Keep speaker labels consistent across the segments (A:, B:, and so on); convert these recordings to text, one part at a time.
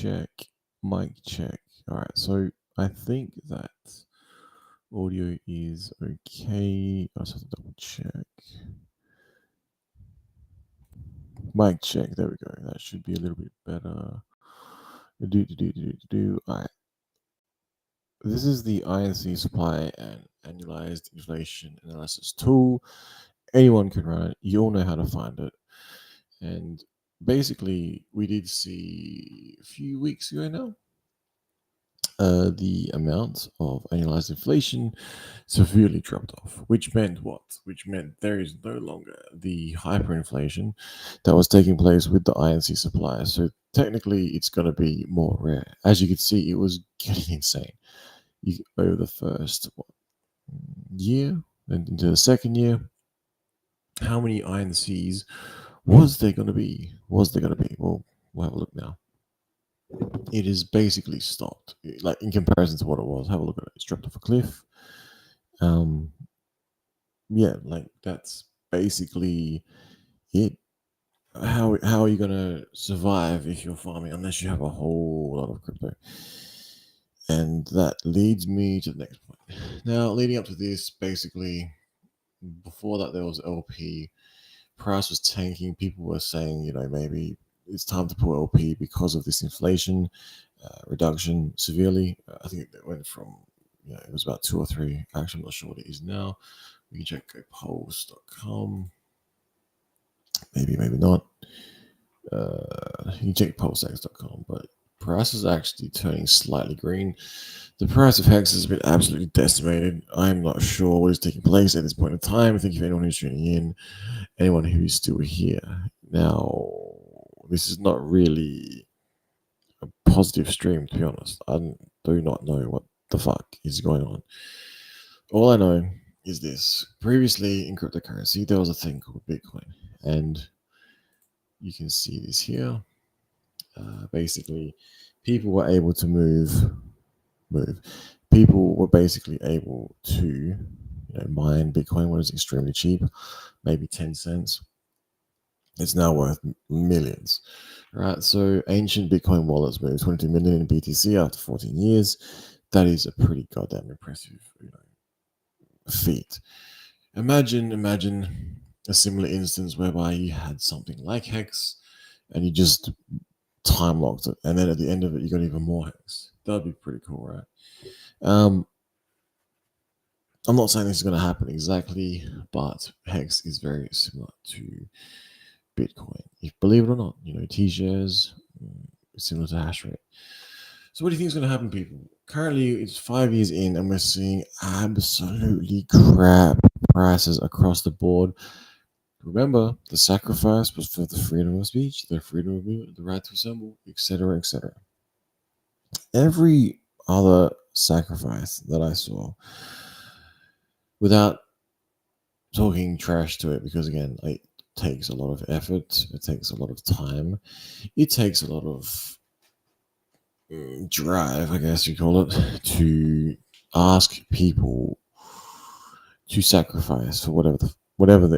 A: check. Mic check. All right. So I think that audio is okay. I just have to double check. Mic check. There we go. That should be a little bit better. All right. This is the INC supply and annualized inflation analysis tool. Anyone can run it. You all know how to find it. And basically, we did see a few weeks ago now the amount of annualized inflation severely dropped off, which meant what? Which meant there is no longer the hyperinflation that was taking place with the INC supply. So technically, it's going to be more rare. As you can see, it was getting insane. Over the first year and into the second year, how many INCs was there going to be? Well, we'll have a look now. It is basically stopped. Like in comparison to what it was, have a look at it. It's dropped off a cliff. Yeah, like that's basically it. How are you gonna survive if you're farming unless you have a whole lot of crypto? And that leads me to the next point. Now, leading up to this, basically, before that there was LP. Price was tanking. People were saying, maybe it's time to pull LP because of this inflation reduction severely. I think it went from, it was about 2 or 3. Actually, I'm not sure what it is now. We can check polls.com. Maybe not. You can check pulsex.com, but price is actually turning slightly green. The price of HEX has been absolutely decimated. I'm not sure what is taking place at this point in time. I think if anyone who's tuning in, anyone who is still here. Now, this is not really a positive stream, to be honest. I do not know what the fuck is going on. All I know is this. Previously in cryptocurrency, there was a thing called Bitcoin. And you can see this here. Basically, people were able to move. People were basically able to mine Bitcoin when it was extremely cheap, maybe 10 cents. It's now worth millions, right? So ancient Bitcoin wallets moved 22 million in BTC after 14 years. That is a pretty goddamn impressive, feat. Imagine a similar instance whereby you had something like HEX and you just time locked it, and then at the end of it, you got even more HEX. That'd be pretty cool, right? I'm not saying this is going to happen exactly, but HEX is very similar to Bitcoin. If believe it or not, T-shares similar to hash rate. So what do you think is going to happen, people? Currently, it's 5 years in, and we're seeing absolutely crap prices across the board. Remember, the sacrifice was for the freedom of speech, the freedom of movement, the right to assemble, etc., etc. Every other sacrifice that I saw, without talking trash to it, because again, it takes a lot of effort, it takes a lot of time, it takes a lot of drive, I guess you call it, to ask people to sacrifice for whatever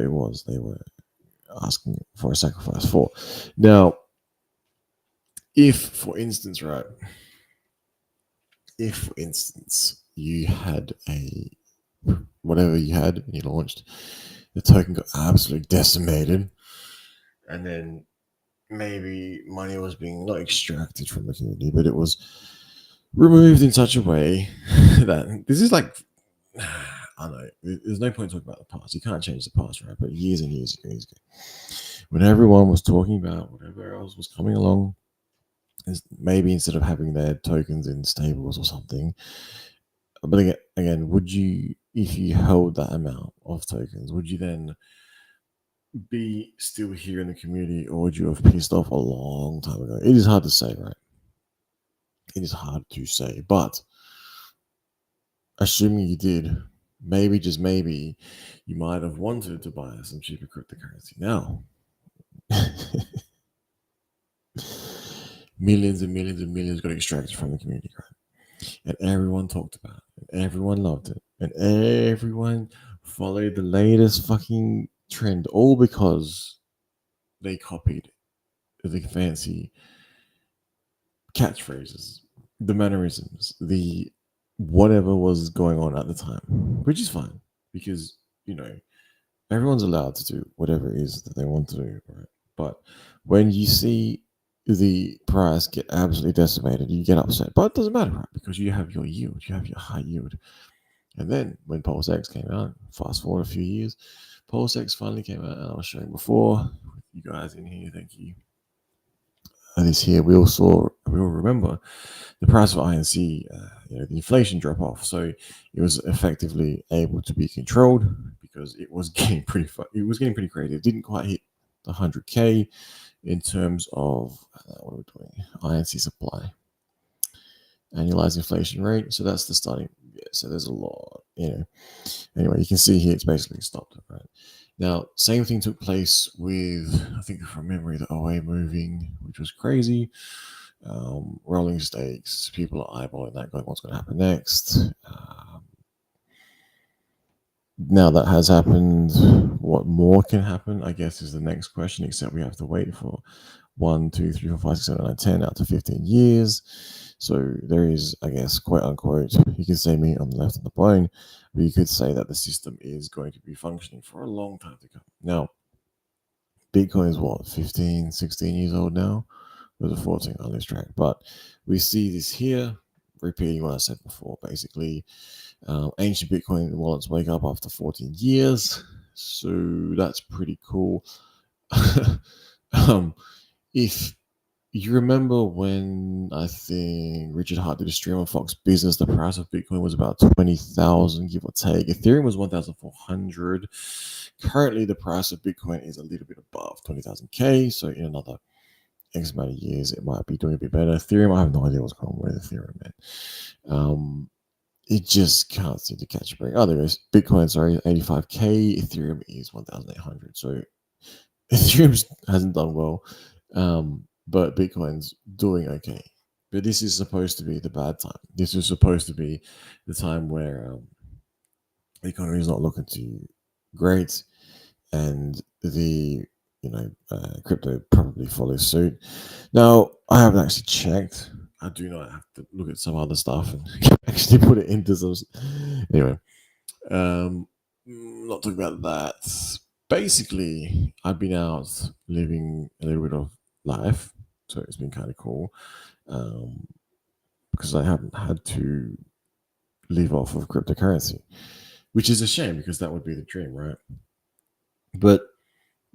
A: it was they were asking for a sacrifice for. Now, if for instance, you had whatever you had and you launched, the token got absolutely decimated, and then maybe money was being not extracted from the community, but it was removed in such a way that this is like, I don't know, there's no point talking about the past. You can't change the past, right? But years and years ago, when everyone was talking about whatever else was coming along, maybe instead of having their tokens in stables or something. But again, would you, if you held that amount of tokens, would you then be still here in the community, or would you have pissed off a long time ago? It is hard to say, right? It is hard to say, but assuming you did, maybe, just maybe, you might have wanted to buy some cheaper cryptocurrency. Now, millions and millions and millions got extracted from the community, right? And everyone talked about it, and everyone loved it, and everyone followed the latest fucking trend, all because they copied the fancy catchphrases, the mannerisms, the whatever was going on at the time, which is fine because you know everyone's allowed to do whatever it is that they want to do, right? But when you see the price get absolutely decimated, you get upset. But it doesn't matter, right? Because you have your yield, you have your high yield. And then when Pulse X came out, fast forward a few years, Pulse X finally came out, and I was showing before. You guys in here, thank you. And this here, we all remember the price of INC, the inflation drop off. So it was effectively able to be controlled because it was getting pretty crazy. It didn't quite hit the 100K in terms of what are we doing? INC supply, annualized inflation rate. So that's the starting. Yeah, so there's a lot, Anyway, you can see here it's basically stopped, right? Now, same thing took place with, I think from memory, the OA moving, which was crazy. Rolling stakes, people are eyeballing that, going, what's going to happen next? Now that has happened, what more can happen, I guess, is the next question, except we have to wait for 1, 2, 3, 4, 5, 6, 7, 8, 9, 10 out to 15 years. So there is, I guess, quote unquote, you can say me on the left of the bone, but you could say that the system is going to be functioning for a long time to come. Now, Bitcoin is what, 15, 16 years old now? Or was it 14? I lose track. But we see this here, repeating what I said before. Basically, ancient Bitcoin wallets wake up after 14 years. So that's pretty cool. If you remember when I think Richard Hart did a stream on Fox Business, the price of Bitcoin was about 20,000, give or take. Ethereum was 1,400. Currently, the price of Bitcoin is a little bit above 20,000 K. So in another X amount of years, it might be doing a bit better. Ethereum, I have no idea what's going on with Ethereum, man. It just can't seem to catch a break. Oh, there is Bitcoin, sorry, 85K. Ethereum is 1,800. So Ethereum hasn't done well. But Bitcoin's doing okay. But this is supposed to be the bad time. This is supposed to be the time where the economy is not looking too great, and the crypto probably follows suit. Now, I haven't actually checked. I do not have to look at some other stuff and actually put it into some. Anyway, not talking about that. Basically, I've been out living a little bit of life, so it's been kind of cool because I haven't had to live off of cryptocurrency, which is a shame because that would be the dream, right? But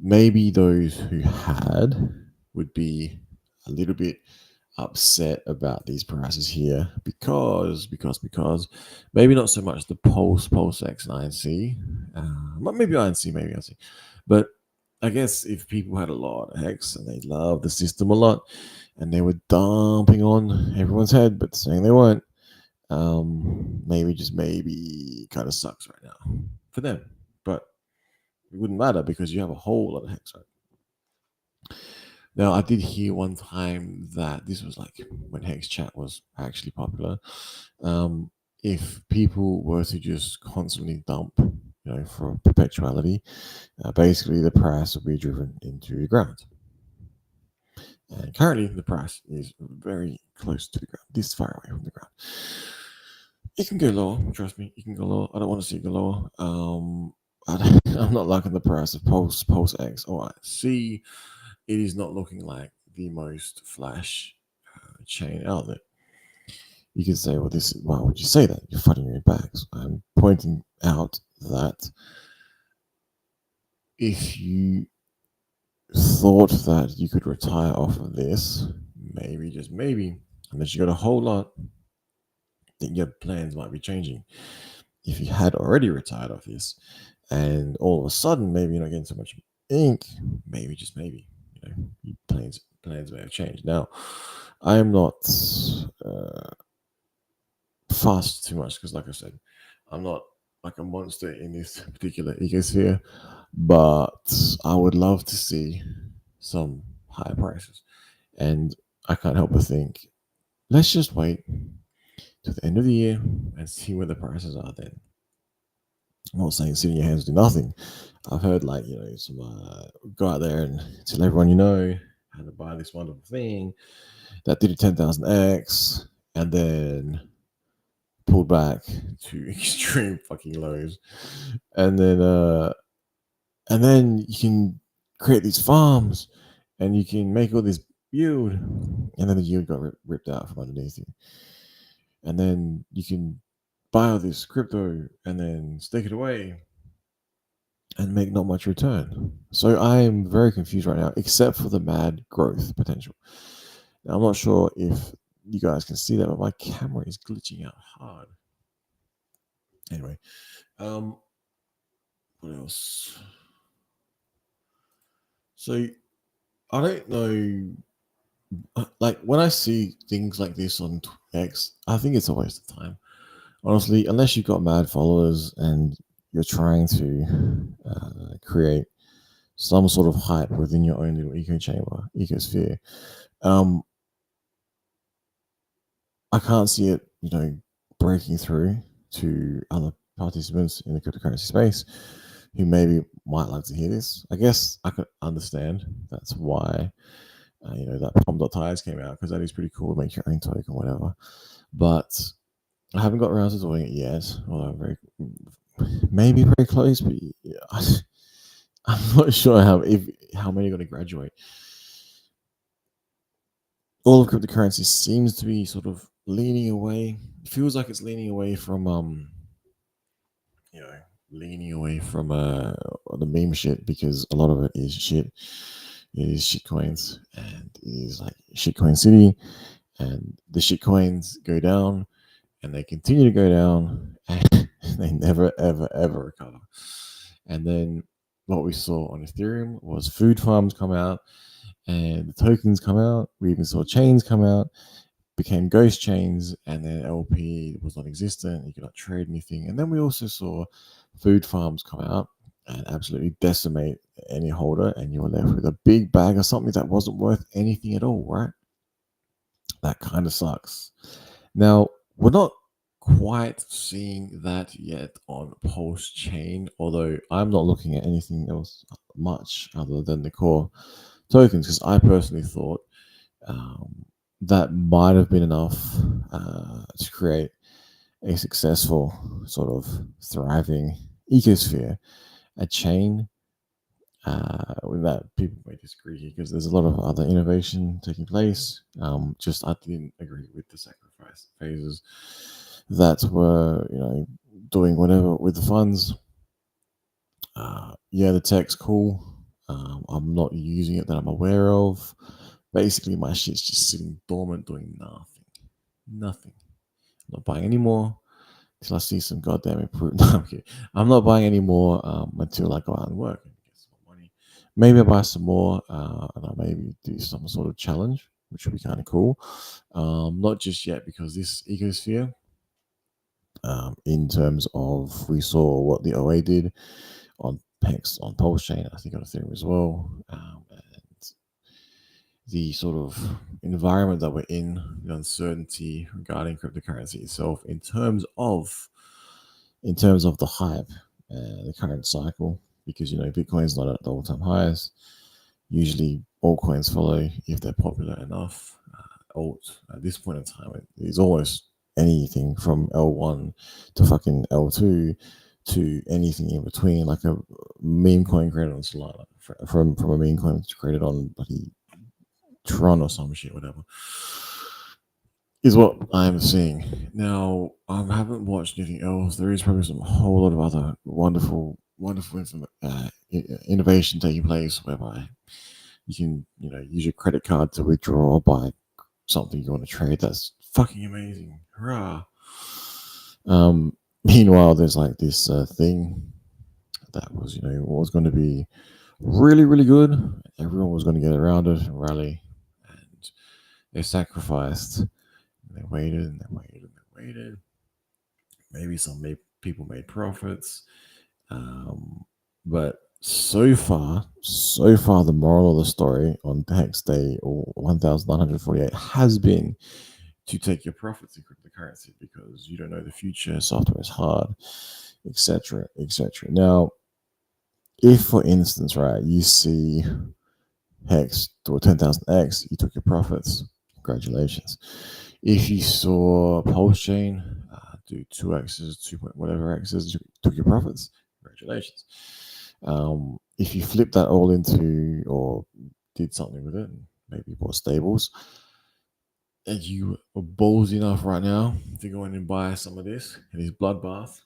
A: maybe those who had would be a little bit upset about these prices here because maybe not so much the Pulse X and INC, maybe INC, but I guess if people had a lot of HEX and they loved the system a lot and they were dumping on everyone's head but saying they weren't, maybe kind of sucks right now for them, but it wouldn't matter because you have a whole lot of HEX, right? Now, I did hear one time that this was like when Hex Chat was actually popular. If people were to just constantly dump, for perpetuality, basically the price will be driven into the ground. And currently, the price is very close to the ground, this far away from the ground. It can go lower, trust me, it can go lower. I don't want to see it go lower. I'm not liking the price of Pulse X. All right, see. It is not looking like the most flash chain out there. You could say, well, why would you say that? You're fighting your backs. I'm pointing out that if you thought that you could retire off of this, maybe, just maybe, unless you got a whole lot, then your plans might be changing. If you had already retired off this, and all of a sudden, maybe you're not getting so much ink, maybe, just maybe, your plans may have changed. Now, I am not fast too much because, like I said, I'm not like a monster in this particular ecosphere, but I would love to see some higher prices. And I can't help but think, let's just wait to the end of the year and see where the prices are then. I'm not saying sit in your hands do nothing. I've heard some go out there and tell everyone had to buy this wonderful thing that did a 10,000x and then pulled back to extreme fucking lows. And then you can create these farms and you can make all this yield, and then the yield got ripped out from underneath you. And then you can buy all this crypto and then stake it away and make not much return. So I am very confused right now, except for the mad growth potential. Now, I'm not sure if you guys can see that, but my camera is glitching out hard. Anyway, what else? So I don't know. Like when I see things like this on X, I think it's a waste of time. Honestly, unless you've got mad followers and you're trying to create some sort of hype within your own little echo chamber, ecosphere. I can't see it, breaking through to other participants in the cryptocurrency space who maybe might like to hear this. I guess I could understand that's why, that pom.ties came out, because that is pretty cool. Make your own token, whatever. But I haven't got around to doing it yet. Although maybe very close, but yeah, I'm not sure how many are going to graduate. All of cryptocurrency seems to be sort of leaning away. It feels like it's leaning away from the meme shit, because a lot of it is shit. It is shit coins, and it is like shitcoin city, and the shit coins go down, and they continue to go down, and they never ever ever recover. And then what we saw on Ethereum was food farms come out, and the tokens come out. We even saw chains come out, became ghost chains, and then LP was non-existent. You could not trade anything. And then we also saw food farms come out and absolutely decimate any holder, and you were left with a big bag of something that wasn't worth anything at all, right? That kind of sucks. Now, we're not quite seeing that yet on Pulse Chain, although I'm not looking at anything else much other than the core tokens, because I personally thought that might have been enough to create a successful sort of thriving ecosphere, a chain. With that, people may disagree because there's a lot of other innovation taking place. Just I didn't agree with the sacrifice phases that were, doing whatever with the funds. Yeah, the tech's cool. I'm not using it that I'm aware of. Basically, my shit's just sitting dormant, doing nothing. Nothing. I'm not buying any more until I see some goddamn improvement. No, I'm kidding. I'm not buying any more until I go out and work and get some more money. Maybe I buy some more and I maybe do some sort of challenge, which would be kind of cool. Not just yet, because this ecosphere, in terms of, we saw what the OA did on HEX, on Pulse Chain, I think on Ethereum as well. And the sort of environment that we're in, the uncertainty regarding cryptocurrency itself, in terms of the hype, the current cycle, because Bitcoin's not at the all-time highs. Usually, altcoins follow if they're popular enough. Alt at this point in time, it is almost anything from L1 to fucking L2 to anything in between, like a meme coin created on Solana, from a meme coin created on bloody Tron or some shit, whatever, is what I'm seeing. Now, I haven't watched anything else. There is probably some whole lot of other wonderful innovation taking place, whereby you can, use your credit card to withdraw or buy something you want to trade. That's fucking amazing. Hurrah. Meanwhile, there's like this thing that was, was going to be really, really good. Everyone was going to get around it and rally, and they sacrificed. And they waited and they waited and they waited. Maybe some people made profits, but so far, the moral of the story on HEX Day 1948 has been to take your profits in cryptocurrency, because you don't know the future. Software is hard, etc., etc. Now, if, for instance, right, you see HEX or 10,000X, you took your profits. Congratulations. If you saw Pulse Chain do 2X's, 2 point whatever X's, you took your profits. Congratulations. If you flip that all into or did something with it, maybe bought stables, and you are ballsy enough right now to go in and buy some of this, and his bloodbath,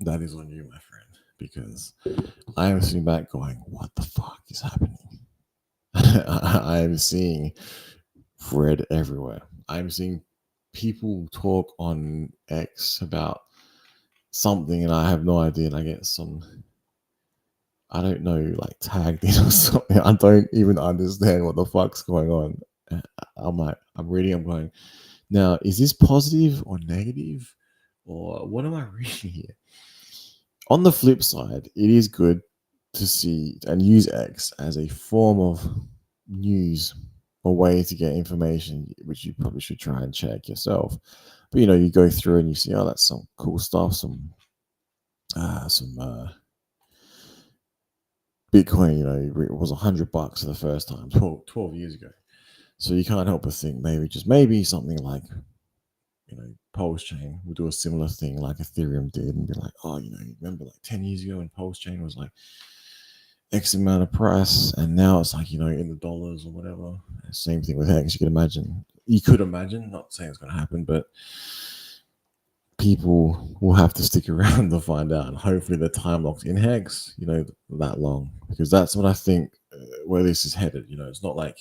A: that is on you, my friend, because I am sitting back going, what the fuck is happening? I am seeing red everywhere. I'm seeing people talk on X about something, and I have no idea. And I get some, I don't know, like tagged in or something. I don't even understand what the fuck's going on. I'm like, I'm reading, I'm going, now, is this positive or negative? Or what am I reading here? On the flip side, it is good to see and use X as a form of news or way to get information, which you probably should try and check yourself. But you go through and you see, oh, that's some cool stuff, some Bitcoin. It was $100 for the first time 12 years ago. So you can't help but think maybe something like Pulse Chain will do a similar thing like Ethereum did, and be like, oh, you remember like 10 years ago when Pulse Chain was like X amount of price, and now it's like in the dollars or whatever. Same thing with HEX. You could imagine, not saying it's going to happen, but people will have to stick around to find out, and hopefully the time locked in HEX that long, because that's what I think where this is headed. It's not like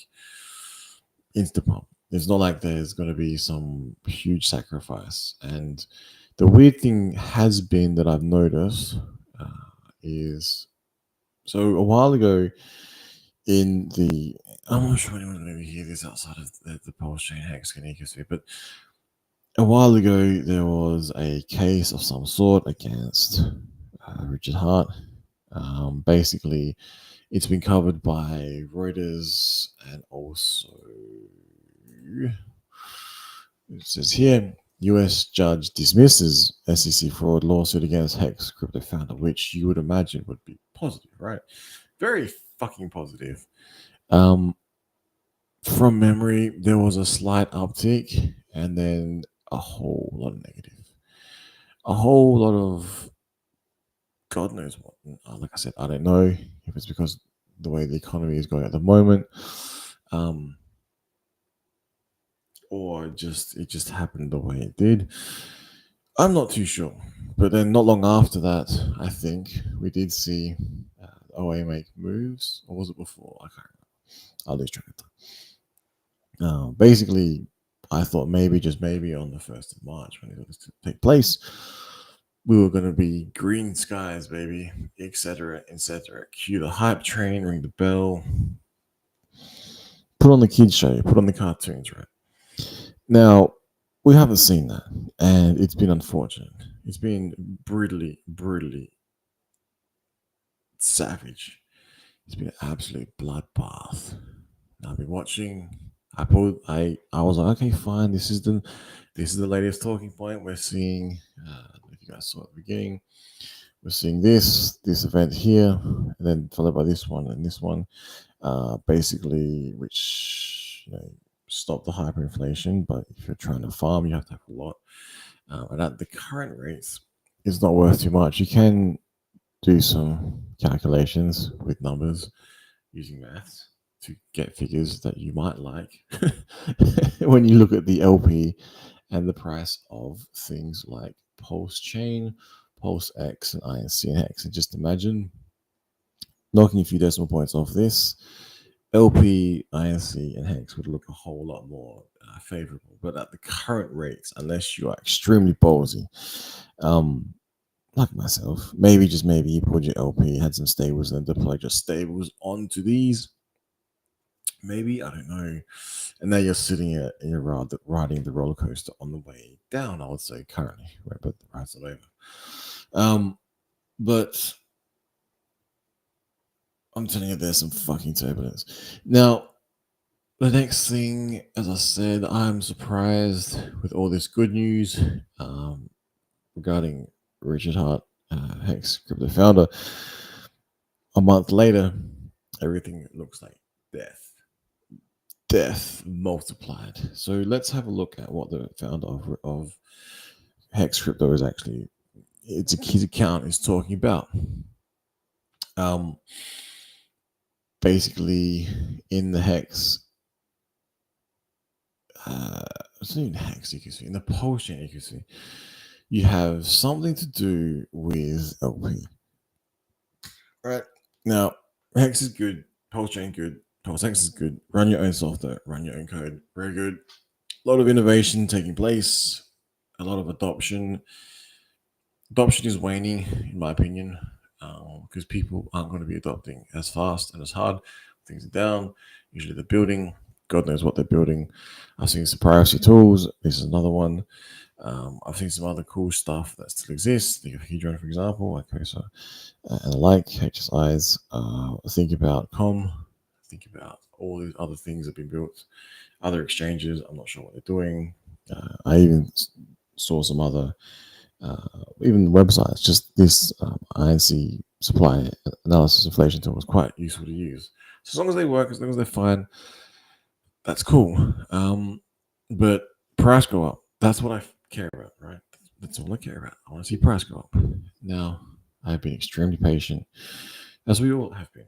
A: Instapump. It's not like there's going to be some huge sacrifice. And the weird thing has been that I've noticed is, so a while ago I'm not sure anyone maybe hear this outside of the Pulse Chain HEX ecosystem, but a while ago there was a case of some sort against Richard Hart. Basically, it's been covered by Reuters, and also it says here, U.S. judge dismisses SEC fraud lawsuit against HEX crypto founder, which you would imagine would be positive, right? Very fucking positive. From memory, there was a slight uptick, and then a whole lot of negative. A whole lot of God knows what. Like I said, I don't know if it's because the way the economy is going at the moment, or it just happened the way it did. I'm not too sure. But then not long after that, I think we did see OA make moves, or was it before? I can't remember. I'll lose track of time. Basically, I thought just maybe on the 1st of March when it was to take place, we were going to be green skies, baby, etc., etc. Cue the hype train, ring the bell, put on the kids show, put on the cartoons, right? Now, we haven't seen that, and it's been unfortunate. It's been brutally, brutally savage. It's been an absolute bloodbath. Now, I've been watching. I was like, okay, fine. This is the latest talking point. We're seeing. If you guys saw at the beginning, we're seeing this event here, and then followed by this one and this one. Basically, which stop the hyperinflation. But if you're trying to farm, you have to have a lot. And at the current rates, it's not worth too much. You can do some calculations with numbers using maths to get figures that you might like when you look at the LP and the price of things like Pulse Chain, Pulse X, and INC and HEX. And just imagine knocking a few decimal points off this, LP, INC, and HEX would look a whole lot more favorable. But at the current rates, unless you are extremely ballsy, like myself, maybe you put your LP, had some stables, and deployed your stables onto these. Maybe, I don't know. And now you're sitting here and you're riding the roller coaster on the way down, I would say, currently, right? But the ride's not over. But I'm telling you, there's some fucking turbulence. Now, the next thing, as I said, I'm surprised with all this good news regarding Richard Hart, HEX crypto founder. A month later, everything looks like death. Death multiplied. So let's have a look at what the founder of Hex Crypto is actually, his account is talking about. Um, Basically, in the Hex, it's not even Hex you can see, in the Pulse chain you can see, you have something to do with LP. Right. Now, Hex is good, Pulse chain good, Pulse Hex is good. Run your own software, run your own code. Very good. A lot of innovation taking place, a lot of adoption. Adoption is waning, in my opinion, because people aren't going to be adopting as fast and as hard. Things are down. Usually they're building. God knows what they're building. I've seen some privacy tools. This is another one. I've seen some other cool stuff that still exists. Think of Hedron, for example. Okay, so and the like, HSIs. Think about Com. Think about all these other things that have been built. Other exchanges. I'm not sure what they're doing. I even saw some other even websites. Just this INC supply analysis inflation tool was quite useful to use. So as long as they work, as long as they're fine, that's cool. But price go up. That's what I care about, right? That's all I care about. I want to see price go up. Now, I've been extremely patient, as we all have been,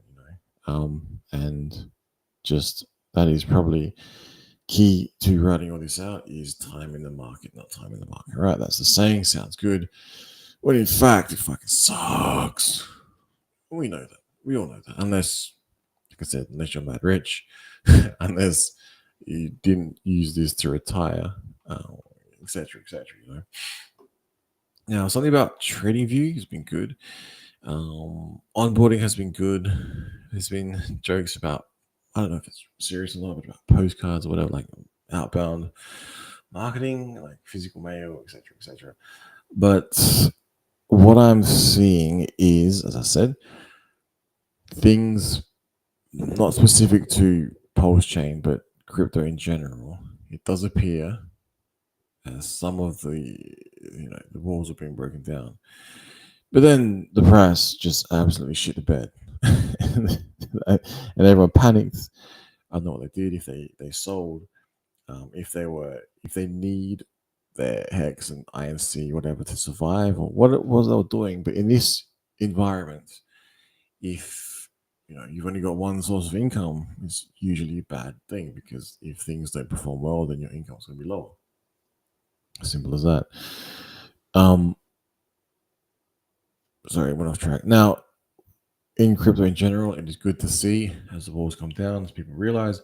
A: and just that is probably key to writing all this out is time in the market, not time in the market. Right? That's the saying. Sounds good. When in fact, it fucking sucks. We know that. We all know that. Unless, like I said, unless you're mad rich, unless you didn't use this to retire, etc., etc. Now, something about TradingView has been good. Onboarding has been good. There's been jokes about, I don't know if it's serious or not, but about postcards or whatever, like outbound marketing, like physical mail, etc., etc. But what I'm seeing is, as I said, things not specific to Pulse Chain, but crypto in general. It does appear as some of the walls are being broken down, but then the price just absolutely shit the bed, and everyone panicked. I don't know what they did, if they sold, if they need their Hex and INC whatever to survive, or what it was they were doing. But in this environment, if you've only got one source of income, it's usually a bad thing, because if things don't perform well, then your income's going to be lower. Simple as that. Sorry, I went off track. Now, in crypto in general, it is good to see as the walls come down, as people realize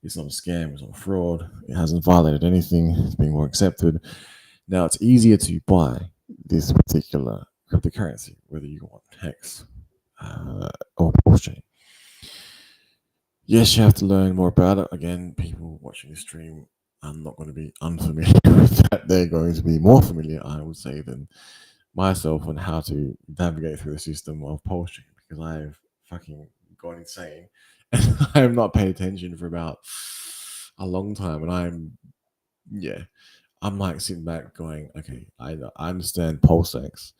A: it's not a scam, it's not a fraud, it hasn't violated anything, it's being more accepted. Now it's easier to buy this particular cryptocurrency, whether you want Hex or Pulse Chain. Yes, you have to learn more about it. Again, people watching the stream are not going to be unfamiliar with that. They're going to be more familiar, I would say, than myself on how to navigate through the system of Pulse Chain, because I've fucking gone insane and I have not paid attention for about a long time. And I'm like sitting back going, okay, I understand Pulse X,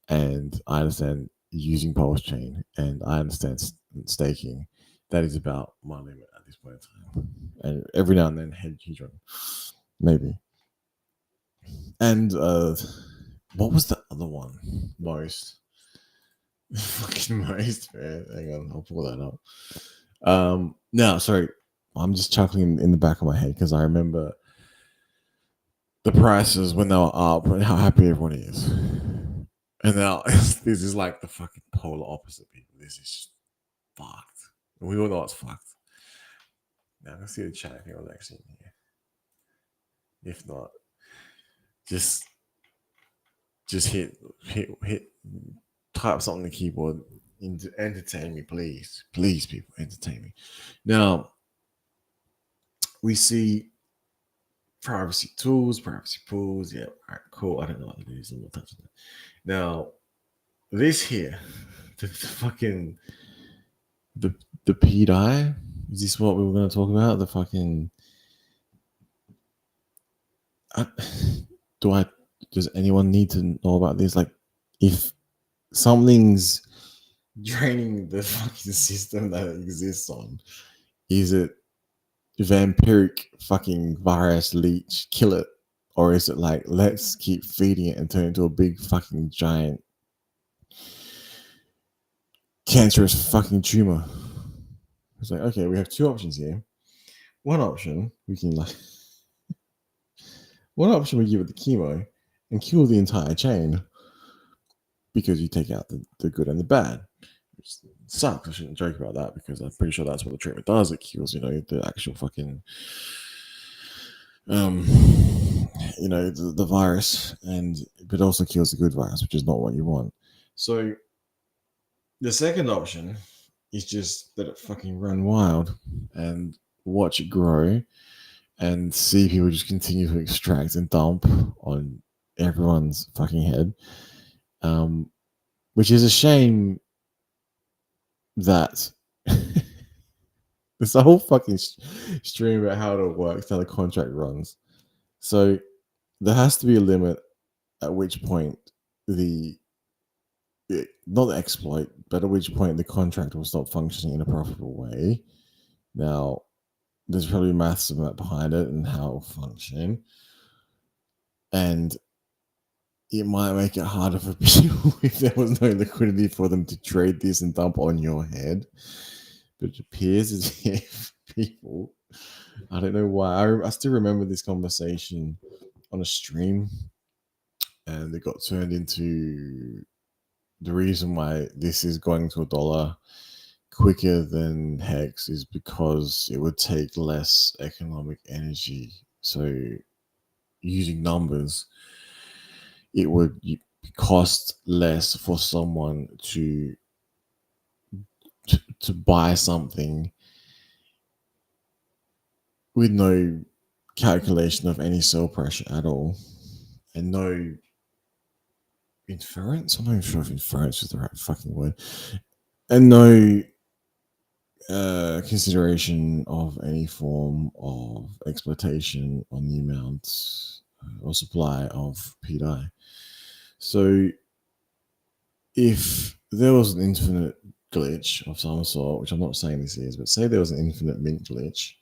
A: and I understand using Pulse Chain, and I understand staking. That is about my limit at this point in time. And every now and then, Hedron, maybe. And what was the other one? Most. Fucking most, man. Hang on, I'll pull that up. No, sorry. I'm just chuckling in the back of my head because I remember the prices when they were up and how happy everyone is. And now this is like the fucking polar opposite, people. This is fucked. We all know it's fucked. Now let's see the chat if anyone's actually in here. If not, just hit type something on the keyboard to entertain me, please. Please, people, entertain me. Now we see privacy tools, privacy pools. Yeah, all right, cool. I don't know what it is. I'm not touching it. Now, this here, the fucking the PDI. Is this what we were going to talk about? The fucking. Does anyone need to know about this? Like, if something's draining the fucking system that it exists on, Is it vampiric fucking virus leech, kill it? Or is it like, let's keep feeding it and turn it into a big fucking giant cancerous fucking tumor? It's like, okay, we have two options here. One option, we can like, one option we give it the chemo and kill the entire chain because you take out the good and the bad. Which sucks. I shouldn't joke about that because I'm pretty sure that's what the treatment does. It kills, the actual fucking um the virus, and but also kills the good virus, which is not what you want. So the second option is just let it fucking run wild and watch it grow and see people just continue to extract and dump on everyone's fucking head. Which is a shame that there's a whole fucking stream about how it works, how the contract runs. So there has to be a limit at which point the not the exploit, but at which point the contract will stop functioning in a profitable way. Now, there's probably maths behind it and how it'll function, and it might make it harder for people if there was no liquidity for them to trade this and dump on your head. But it appears as if people, I don't know why, I still remember this conversation on a stream, and it got turned into the reason why this is going to $1 quicker than HEX is because it would take less economic energy. So, using numbers, it would cost less for someone to buy something with no calculation of any sell pressure at all, and no inference. I'm not even sure if inference is the right fucking word, and no consideration of any form of exploitation on the amount or supply of PDI. So if there was an infinite glitch of some sort, which I'm not saying this is, but say there was an infinite mint glitch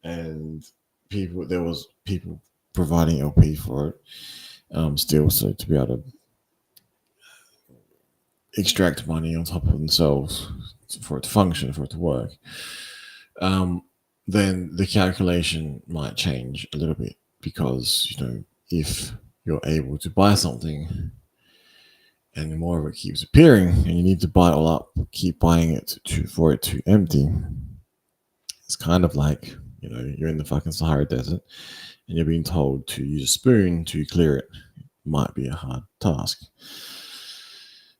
A: and there was people providing LP for it, still, so to be able to extract money on top of themselves for it to function, for it to work, then the calculation might change a little bit because, if you're able to buy something and more of it keeps appearing and you need to buy it all up, keep buying it for it to empty, it's kind of like, you're in the fucking Sahara Desert and you're being told to use a spoon to clear it. It might be a hard task.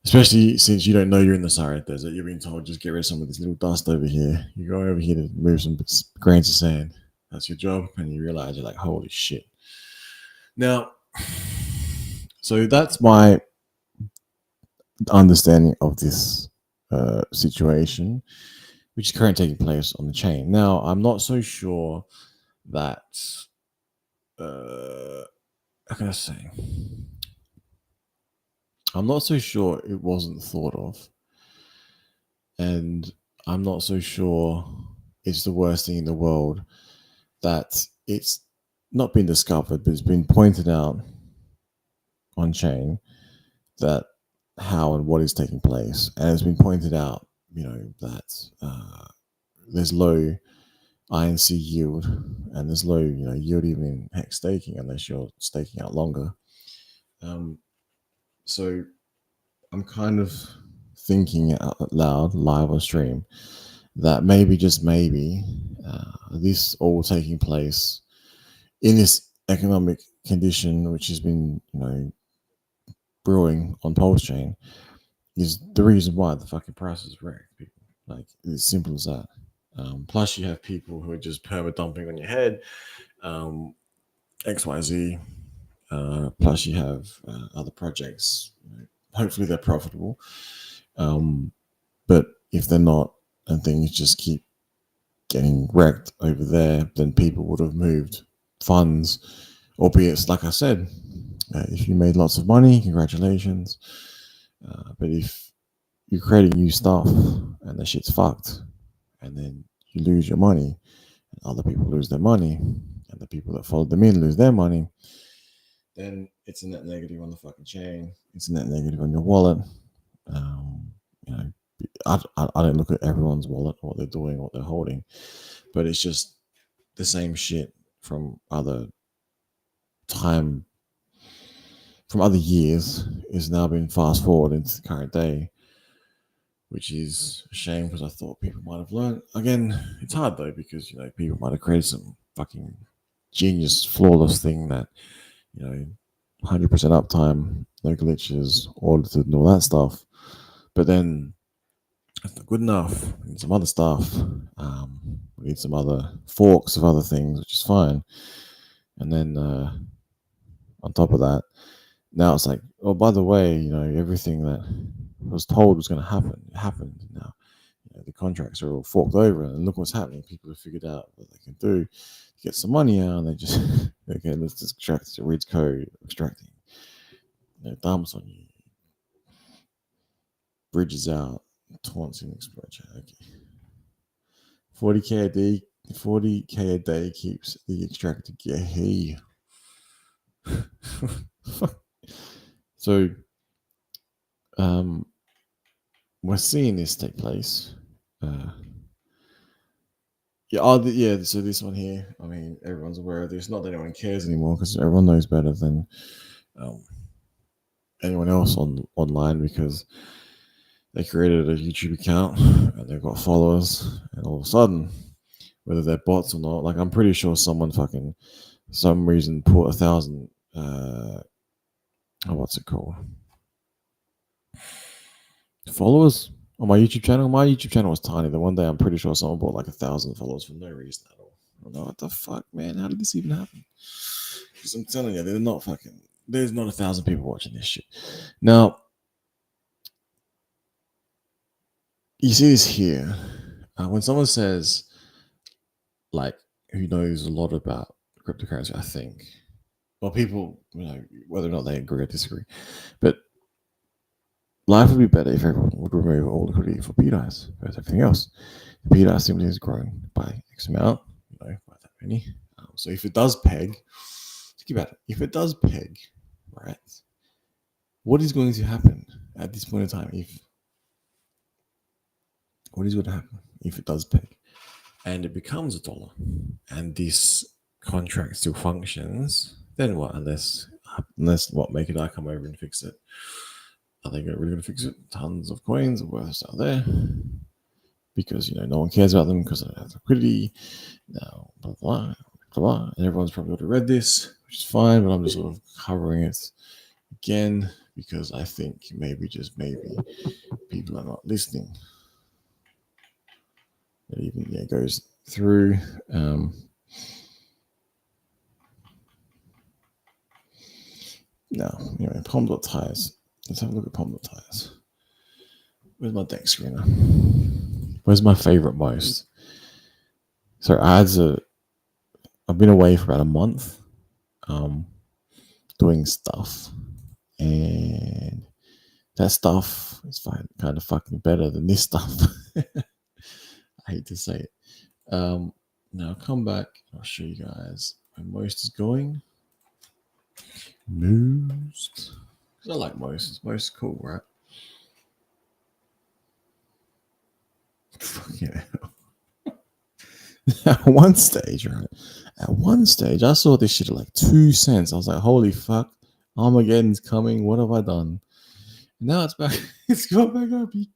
A: Especially since you don't know you're in the Sahara Desert. You're being told, just get rid of some of this little dust over here. You go over here to move some grains of sand. That's your job. And you realize you're like, holy shit. Now, so that's my understanding of this situation, which is currently taking place on the chain. Now, I'm not so sure that, how can I say? I'm not so sure it wasn't thought of. And I'm not so sure it's the worst thing in the world that it's not been discovered, but it's been pointed out on chain that how and what is taking place. And it's been pointed out, that there's low INC yield and there's low, yield even in HEX staking unless you're staking out longer. So I'm kind of thinking out loud live on stream that maybe, just maybe, this all taking place in this economic condition, which has been, brewing on Pulse Chain, is the reason why the fucking price is wrecked. People, like, it's simple as that. Plus, you have people who are just perma dumping on your head, XYZ. Plus, you have other projects. Hopefully, they're profitable. But if they're not, and things just keep getting wrecked over there, then people would have moved funds, albeit, like I said, if you made lots of money, congratulations. But if you're creating new stuff and the shit's fucked, and then you lose your money, and other people lose their money, and the people that followed them in lose their money, then it's a net negative on the fucking chain. It's a net negative on your wallet. Um, you know, I don't look at everyone's wallet, what they're doing, what they're holding, but it's just the same shit from other time, from other years, is now being fast forward into the current day, which is a shame because I thought people might have learned. Again, it's hard though because people might have created some fucking genius, flawless thing that 100% uptime, no glitches, audited, and all that stuff. But then that's not good enough. We need some other stuff. We need some other forks of other things, which is fine. And then on top of that, now it's like, oh, by the way, everything that was told was going to happen, it happened. Now, the contracts are all forked over, and look what's happening. People have figured out what they can do to get some money out, and they just, okay, let's just extract it, reads code, extracting, dumps on you, bridges out, taunts and exploit. Okay. 40k a day, 40k a day keeps the extractor gay. So, we're seeing this take place. Yeah. So this one here, I mean, everyone's aware of this. Not that anyone cares anymore, because everyone knows better than anyone else online, because they created a YouTube account and they've got followers, and all of a sudden, whether they're bots or not, like I'm pretty sure someone fucking some reason put 1,000 what's it called, followers on my YouTube channel. My YouTube channel was tiny. The one day I'm pretty sure someone bought like 1,000 followers for no reason at all. I don't know what the fuck, man. How did this even happen? Because I'm telling you, there's not 1,000 people watching this shit. Now, you see this here. When someone says, like, who knows a lot about cryptocurrency, I think, well, people, whether or not they agree or disagree, but life would be better if everyone would remove all liquidity for PDIs versus everything else. The PDI simply has grown by X amount, by that many. So if it does peg, think about it. If it does peg, right, what is going to happen at this point in time? What is going to happen if it does peg and it becomes $1, and this contract still functions? Then what? Unless what, make it I come over and fix it? Are they really going to fix it? Tons of coins are worth out there because no one cares about them because they don't have liquidity. Now, blah blah blah, and everyone's probably already read this, which is fine. But I'm just sort of covering it again because I think just maybe people are not listening. It even goes through. Now, Palm.tires. Let's have a look at Palm.tires. Where's my deck screener? Where's my favorite most? So I've been away for about a month, doing stuff, and that stuff is kind of fucking better than this stuff. I hate to say it. Now I'll come back and I'll show you guys where most is going. Most. Because I like most. It's most cool, right? Fucking hell. At one stage, I saw this shit at like 2 cents. I was like, holy fuck, Armageddon's coming. What have I done? Now it's back. It's gone back up. You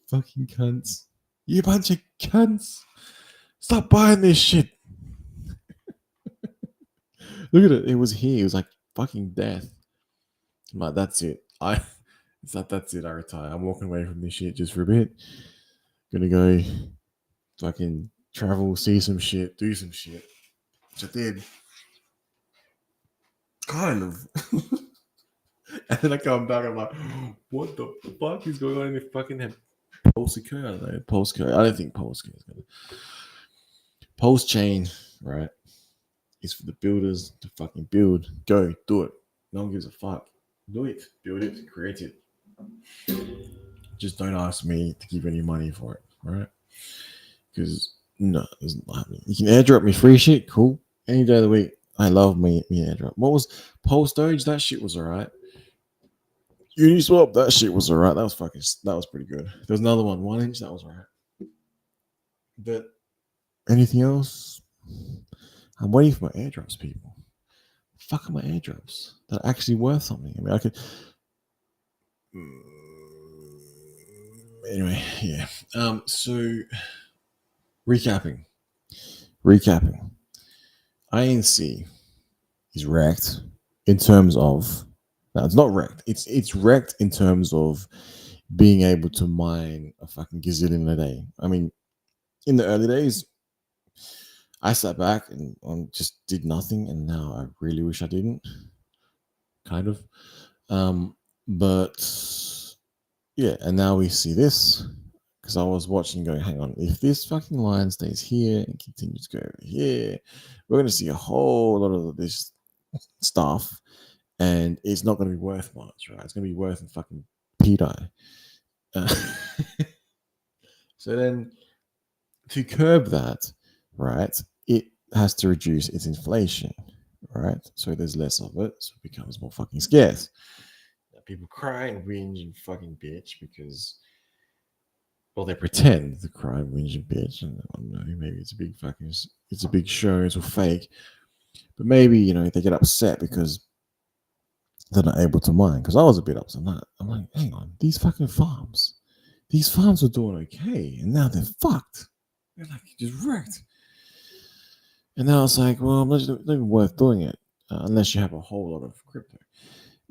A: fucking cunts. You bunch of cunts. Stop buying this shit. Look at it. It was here. It was like fucking death. I'm like, that's it. That's it. I retire. I'm walking away from this shit just for a bit. Gonna go fucking travel, see some shit, do some shit. Which I did. Kind of. And then I come back, I'm like, what the fuck is going on in the fucking Polska? I don't know. Polska. I don't think Polska is gonna. Post chain, right? Is for the builders to fucking build. Go, do it. No one gives a fuck. Do it. Build it. Create it. Just don't ask me to give any money for it, right? Because No, it's not happening. You can airdrop me free shit, cool. Any day of the week. I love me airdrop. What was Pulse Doge? That shit was alright. Uniswap, that shit was alright. That was pretty good. There was another one, 1inch, that was alright. But anything else? I'm waiting for my airdrops, people. Fuck are my airdrops? That are actually worth something. I mean, I could. Anyway, yeah. So recapping. INC is wrecked in terms of. No, it's not wrecked. It's wrecked in terms of being able to mine a fucking gazillion a day. I mean, in the early days, I sat back and just did nothing, and now I really wish I didn't. Kind of. But yeah, and now we see this because I was watching, going, hang on, if this fucking line stays here and continues to go over here, we're going to see a whole lot of this stuff, and it's not going to be worth much, right? It's going to be worth in fucking PDI. So then, to curb that, right, it has to reduce its inflation, right? So there's less of it, so it becomes more fucking scarce. People cry and whinge and fucking bitch because, well, they pretend to cry and whinge and bitch, and I don't know, maybe it's a big show, it's all fake, but maybe they get upset because they're not able to mine. Because I was a bit upset. I'm like, hang on, these farms were doing okay, and now they're fucked. They're like just wrecked. And now it's like, well, it's not even worth doing it unless you have a whole lot of crypto.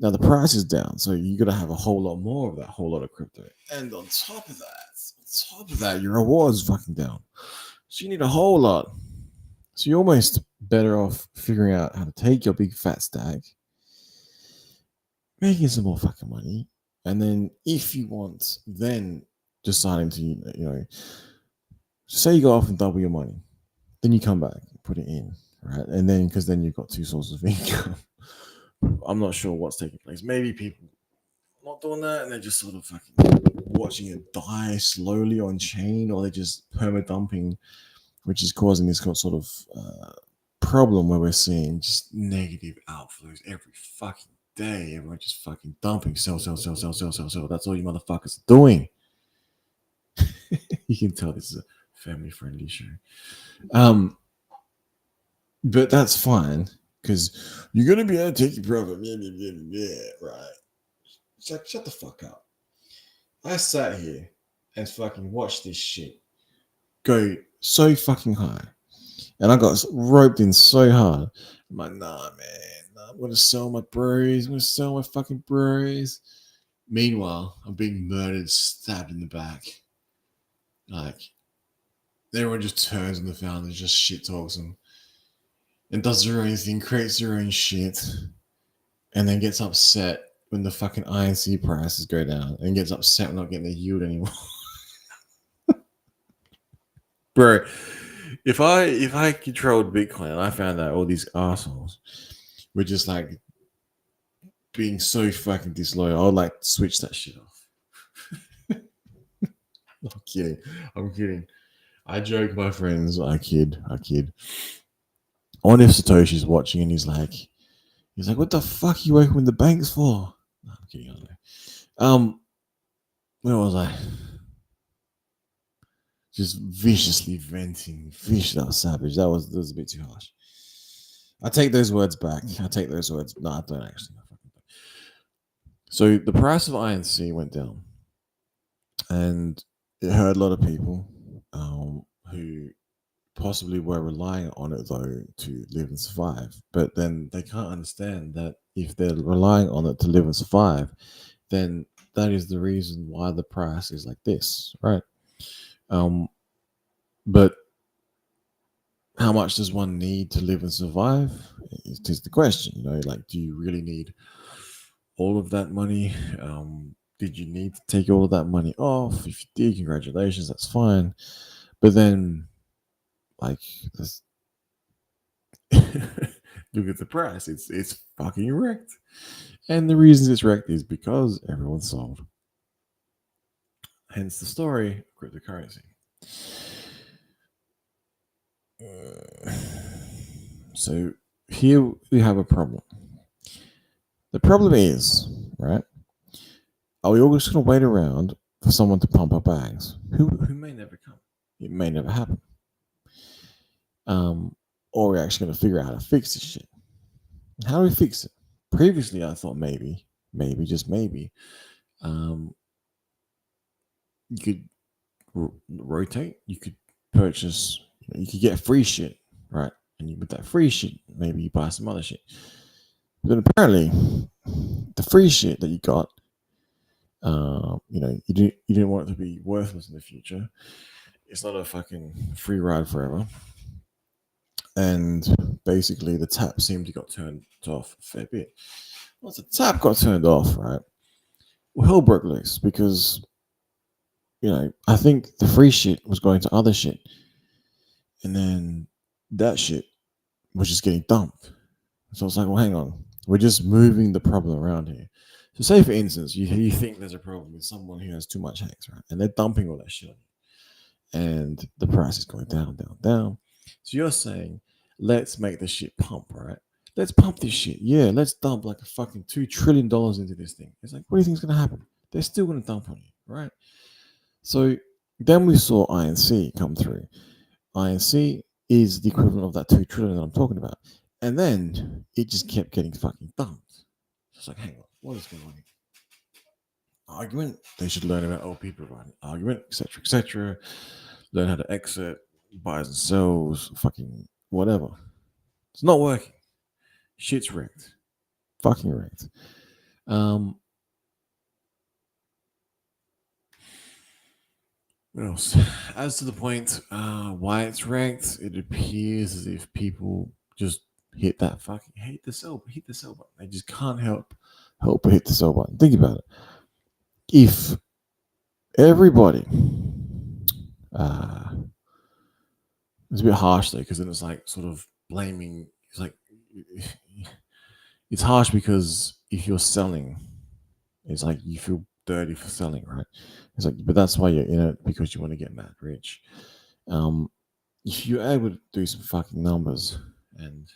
A: Now the price is down, so you got to have a whole lot more of that whole lot of crypto. And on top of that, your reward's fucking down. So you need a whole lot. So you're almost better off figuring out how to take your big fat stack, making some more fucking money, and then if you want, then deciding to say you go off and double your money, then you come back, put it in, right, and then because then you've got two sources of income. I'm not sure what's taking place. Maybe people not doing that and they're just sort of fucking watching it die slowly on chain, or they're just perma dumping, which is causing this sort of problem where we're seeing just negative outflows every fucking day. Everyone just fucking dumping, sell. That's all you motherfuckers are doing. You can tell this is a family friendly show. But that's fine because you're gonna be able to take your profit. Right. Shut the fuck up. I sat here and fucking watched this shit go so fucking high. And I got roped in so hard. I'm like, nah, man. Nah, I'm going to sell my bros. I'm going to sell my fucking bros. Meanwhile, I'm being murdered, stabbed in the back. Like, everyone just turns on the founders, just shit talks them, and does their own thing, creates their own shit, and then gets upset when the fucking INC prices go down, and gets upset when not getting the yield anymore. Bro, if I controlled Bitcoin and I found out all these assholes were just like being so fucking disloyal, I would like switch that shit off. I'm kidding. I joke, my friends. I kid. I wonder if Satoshi's watching and he's like, what the fuck are you working with the banks for? No, I'm kidding. I don't know. Where was I? Just viciously venting. That was savage. That was a bit too harsh. I take those words back. No, I don't actually. So the price of INC went down, and it hurt a lot of people who possibly were relying on it though to live and survive. But then they can't understand that if they're relying on it to live and survive, then that is the reason why the price is like this, right? But how much does one need to live and survive? Is the question. Like, do you really need all of that money? Did you need to take all of that money off? If you did, congratulations, that's fine. But then, like, this, look at the price. It's fucking wrecked. And the reason it's wrecked is because everyone sold. Hence the story of cryptocurrency. So here we have a problem. The problem is, right? Are we all just going to wait around for someone to pump our bags? Who may never come. It may never happen. Or we're actually going to figure out how to fix this shit. How do we fix it? Previously, I thought maybe, just maybe, um, you could rotate. You could purchase. You could get free shit, right? And you with that free shit, maybe you buy some other shit. But then apparently, the free shit that you got, you didn't want it to be worthless in the future. It's not a fucking free ride forever. And basically, the tap seemed to got turned off a fair bit. Once the tap got turned off, right, well, hell broke loose because I think the free shit was going to other shit, and then that shit was just getting dumped. So it's like, well, hang on, we're just moving the problem around here. So, say for instance, you think there's a problem with someone who has too much HEX, right, and they're dumping all that shit on you, and the price is going down, down, down. So you're saying, let's make the shit pump, right? Let's pump this shit. Yeah, let's dump like a fucking $2 trillion into this thing. It's like, what do you think is going to happen? They're still going to dump on you, right? So then we saw INC come through. INC is the equivalent of that 2 trillion that I'm talking about. And then it just kept getting fucking dumped. It's like, hang on, what is going on here? Argument, they should learn about OP providing argument, etc., etc. Learn how to exit, buys and sells, fucking whatever. It's not working. Shit's wrecked. Fucking wrecked. What else? As to the point why it's ranked, it appears as if people just hit that fucking hit the sell button. They just can't help but hit the sell button. Think about it. If everybody, uh, it's a bit harsh though, because then it's like sort of blaming. It's like it's harsh because if you're selling, it's like you feel dirty for selling, right? It's like, but that's why you're in it because you want to get mad rich. If you're able to do some fucking numbers, and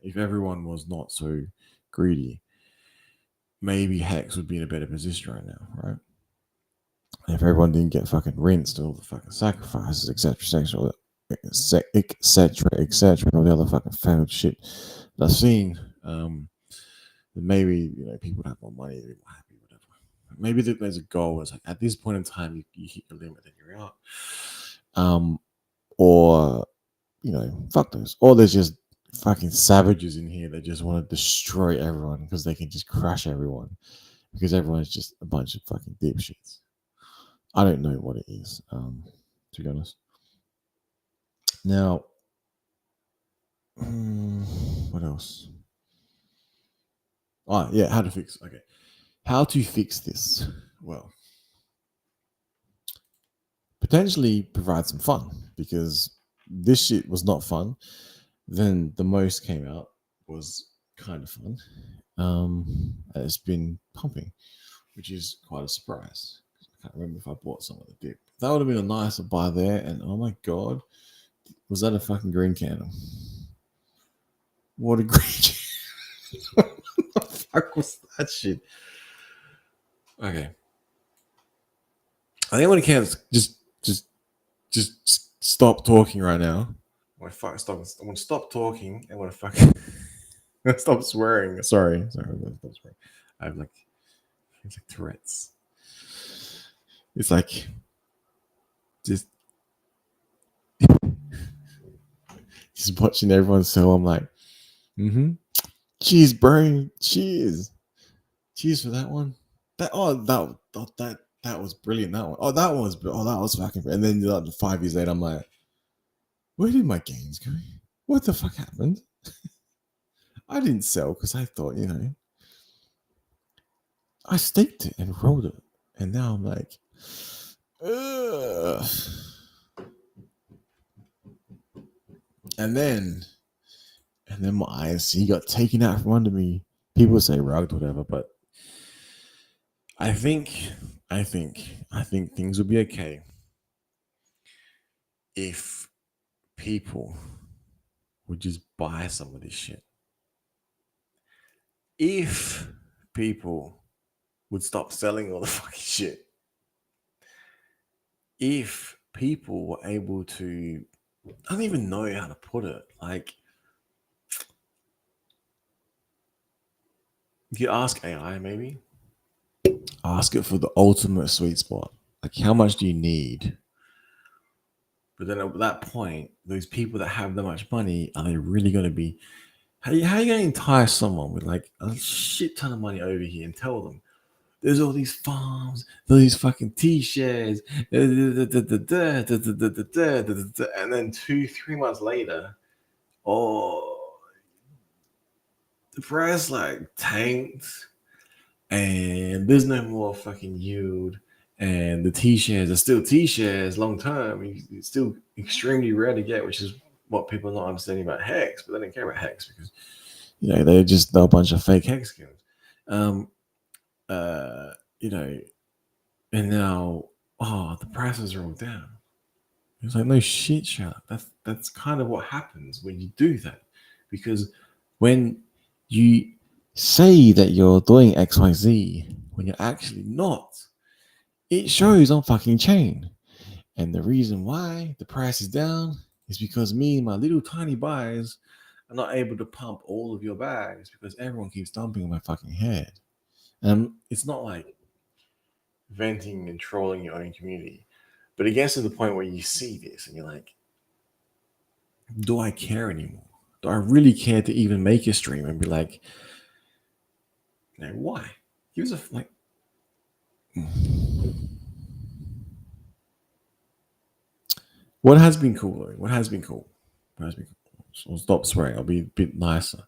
A: if everyone was not so greedy, maybe HEX would be in a better position right now, right? If everyone didn't get fucking rinsed, all the fucking sacrifices, etc., etc., and all the other fucking failed shit that I've seen, maybe people would have more money, they'd be more happy, whatever. Maybe there's a goal. It's like at this point in time, you hit your limit, then you're out. Or fuck those. Or there's just fucking savages in here that just want to destroy everyone because they can just crush everyone because everyone's just a bunch of fucking dipshits. I don't know what it is, to be honest. Now, what else? Oh, yeah, how to fix. Okay. How to fix this? Well, potentially provide some fun because this shit was not fun. Then the most came out was kind of fun. It's been pumping, which is quite a surprise. I can't remember if I bought some of the dip. That would have been a nicer buy there. And oh my god, was that a fucking green candle? What a green candle. What the fuck was that shit? Okay. I think when it counts, just stop talking right now. I want to stop. I want to stop talking. I want to fucking stop swearing. Sorry. I'm gonna stop swearing. I have it's like Tourette's. It's like just just watching everyone sell. I'm like, cheers, bro. Cheers for that one. That was brilliant. That one. That was fucking. And then 5 years later, I'm like, where did my gains go? What the fuck happened? I didn't sell because I thought, I staked it and rolled it, and now I'm like, ugh. And then my ISC got taken out from under me. People say rugged, whatever, but I think things will be okay if people would just buy some of this shit. If people would stop selling all the fucking shit, if people were able to, I don't even know how to put it. Like, you ask AI maybe, ask it for the ultimate sweet spot. Like, how much do you need? But then at that point, those people that have that much money, are they really going to be? How are you going to entice someone with like a shit ton of money over here and tell them there's all these farms, these fucking T-shares, and then 2, 3 months later, oh, the price like tanked, and there's no more fucking yield, and the T-shares are still T-shares long term. It's still extremely rare to get, which is what people are not understanding about HEX, but they don't care about HEX because they're a bunch of fake HEX skins. Um, uh, you know, and now, oh, the prices are all down. It's like, no shit, Shark. That's kind of what happens when you do that, because when you say that you're doing XYZ when you're actually not, it shows on fucking chain. And the reason why the price is down is because me and my little tiny buyers are not able to pump all of your bags because everyone keeps dumping on my fucking head. It's not like venting and trolling your own community, but it gets to the point where you see this and you're like, do I care anymore? Do I really care to even make a stream and be like, why? Give us a like. What has been cool though? What has been cool? What has been cool? So I'll stop swearing. I'll be a bit nicer.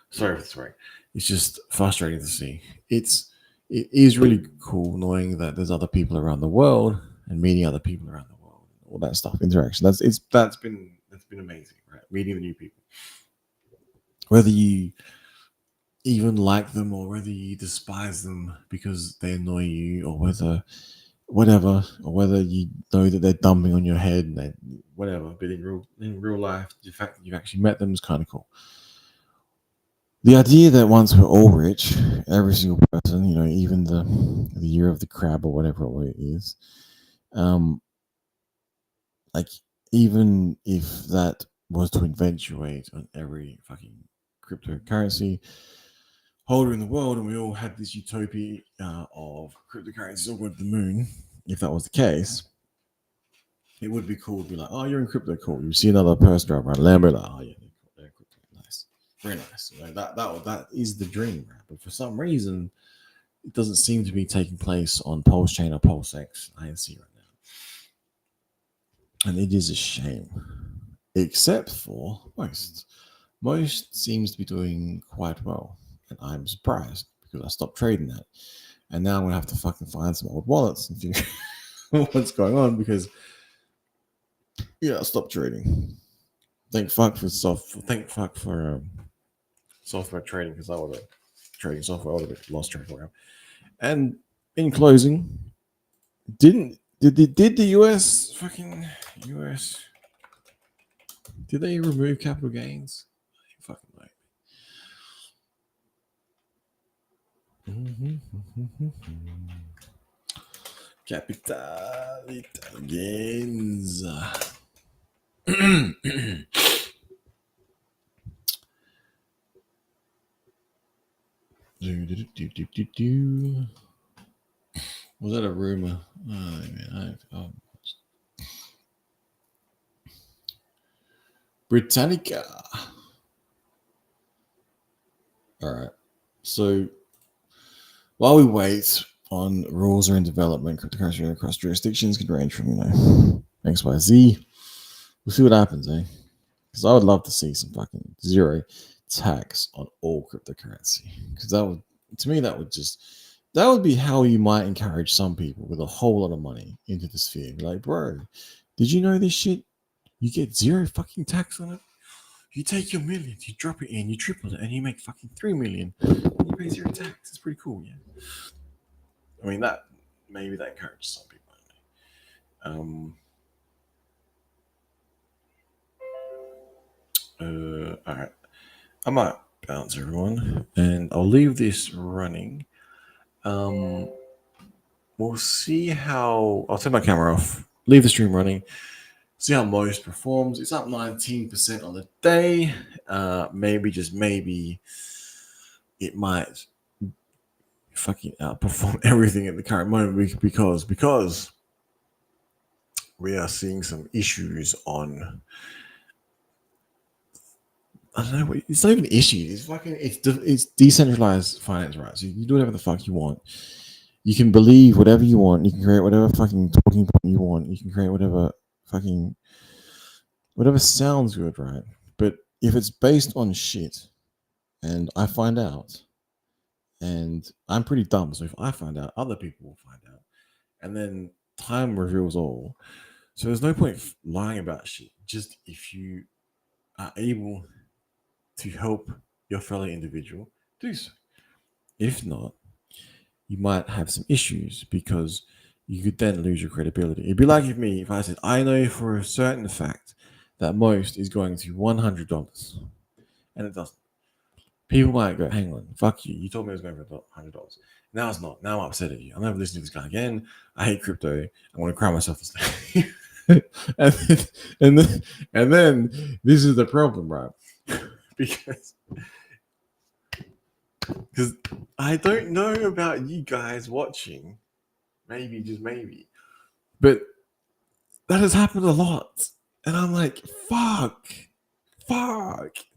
A: Sorry for the swearing. It's just frustrating to see. It is really cool knowing that there's other people around the world and meeting other people around the world, all that stuff, interaction. That's been amazing, right? Meeting the new people, whether you even like them or whether you despise them because they annoy you, or whatever, or whether you know that they're dumping on your head and whatever. But in real life, the fact that you've actually met them is kind of cool. The idea that once we're all rich, every single person, even the year of the crab or whatever it is, um, like even if that was to eventuate on every fucking cryptocurrency holder in the world, and we all had this utopia of cryptocurrencies all going to the moon, if that was the case, it would be cool to be like, oh, you're in crypto, cool. You see another person drive around Lambo, like, oh yeah, they're crypto, nice, very nice. That is the dream, right? But for some reason, it doesn't seem to be taking place on Pulse Chain or Pulse X INC right now, and it is a shame. Except for most. Most seems to be doing quite well, and I'm surprised because I stopped trading that, and now I'm gonna have to fucking find some old wallets and figure out what's going on because I stopped trading. Thank fuck for software trading because I would have trading software. I would have lost track of. And in closing, did the US did they remove capital gains? Fucking right. Capital gains. Was that a rumor? Oh, man, Britannica. All right. So while we wait on rules are in development, cryptocurrency across jurisdictions could range from X, Y, Z. We'll see what happens, eh? Because I would love to see some fucking zero tax on all cryptocurrency. Because to me, that would be how you might encourage some people with a whole lot of money into the sphere. Be like, bro, did you know this shit? You get zero fucking tax on it. You take your millions, you drop it in, you triple it, and you make fucking 3 million. And you pay zero tax. It's pretty cool, yeah. I mean, maybe that encourages some people. All right. I might bounce everyone, and I'll leave this running. Um, we'll see how. I'll turn my camera off. Leave the stream running. See how most performs. It's up 19% on the day. Maybe just maybe it might fucking outperform everything at the current moment because we are seeing some issues on. I don't know. It's not even issues. It's fucking. It's decentralized finance, right? So you do whatever the fuck you want. You can believe whatever you want. You can create whatever fucking talking point you want. You can create whatever fucking whatever sounds good, right? But if it's based on shit, and I find out, and I'm pretty dumb, so if I find out, other people will find out, and then time reveals all. So there's no point lying about shit. Just if you are able to help your fellow individual, do so. If not, you might have some issues because you could then lose your credibility. It'd be like if I said, I know for a certain fact that most is going to $100, and it doesn't. People might go, hang on, fuck you. You told me it was going for $100. Now it's not. Now I'm upset at you. I'm never listening to this guy again. I hate crypto. I want to cry myself to sleep. and, then, and then this is the problem, right? because because I don't know about you guys watching. Maybe, just maybe. But that has happened a lot. And I'm like, fuck.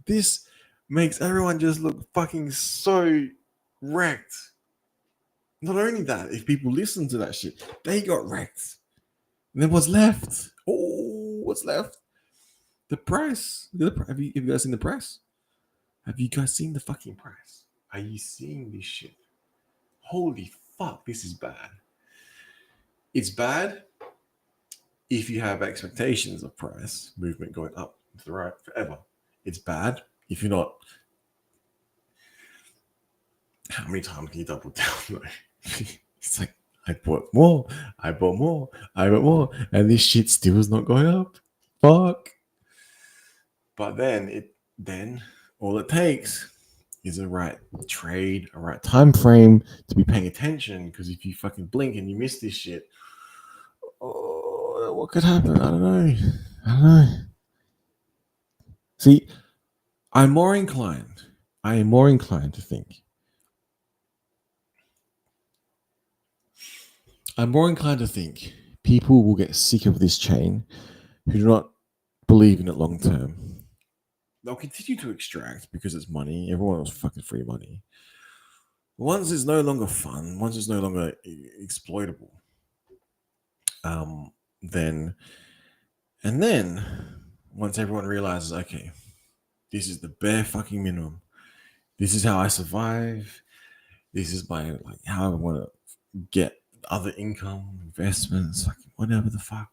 A: This makes everyone just look fucking so wrecked. Not only that, if people listen to that shit, they got wrecked. And then what's left? Oh, what's left? The price. Have you guys seen the price? Have you guys seen the fucking price? Are you seeing this shit? Holy fuck, this is bad. It's bad if you have expectations of price movement going up to the right forever. It's bad if you're not. How many times can you double down? It's like I bought more, I bought more, and this shit still is not going up. Fuck. But then all it takes is a right trade, a right time frame to be paying attention. Because if you fucking blink and you miss this shit, oh, what could happen? I don't know. See, I am more inclined to think. I'm more inclined to think people will get sick of this chain who do not believe in it long term. They'll continue to extract because it's money. Everyone wants fucking free money. Once it's no longer fun, once it's no longer exploitable, then once everyone realizes, okay, this is the bare fucking minimum. This is how I survive. This is my how I want to get other income, investments, like whatever the fuck,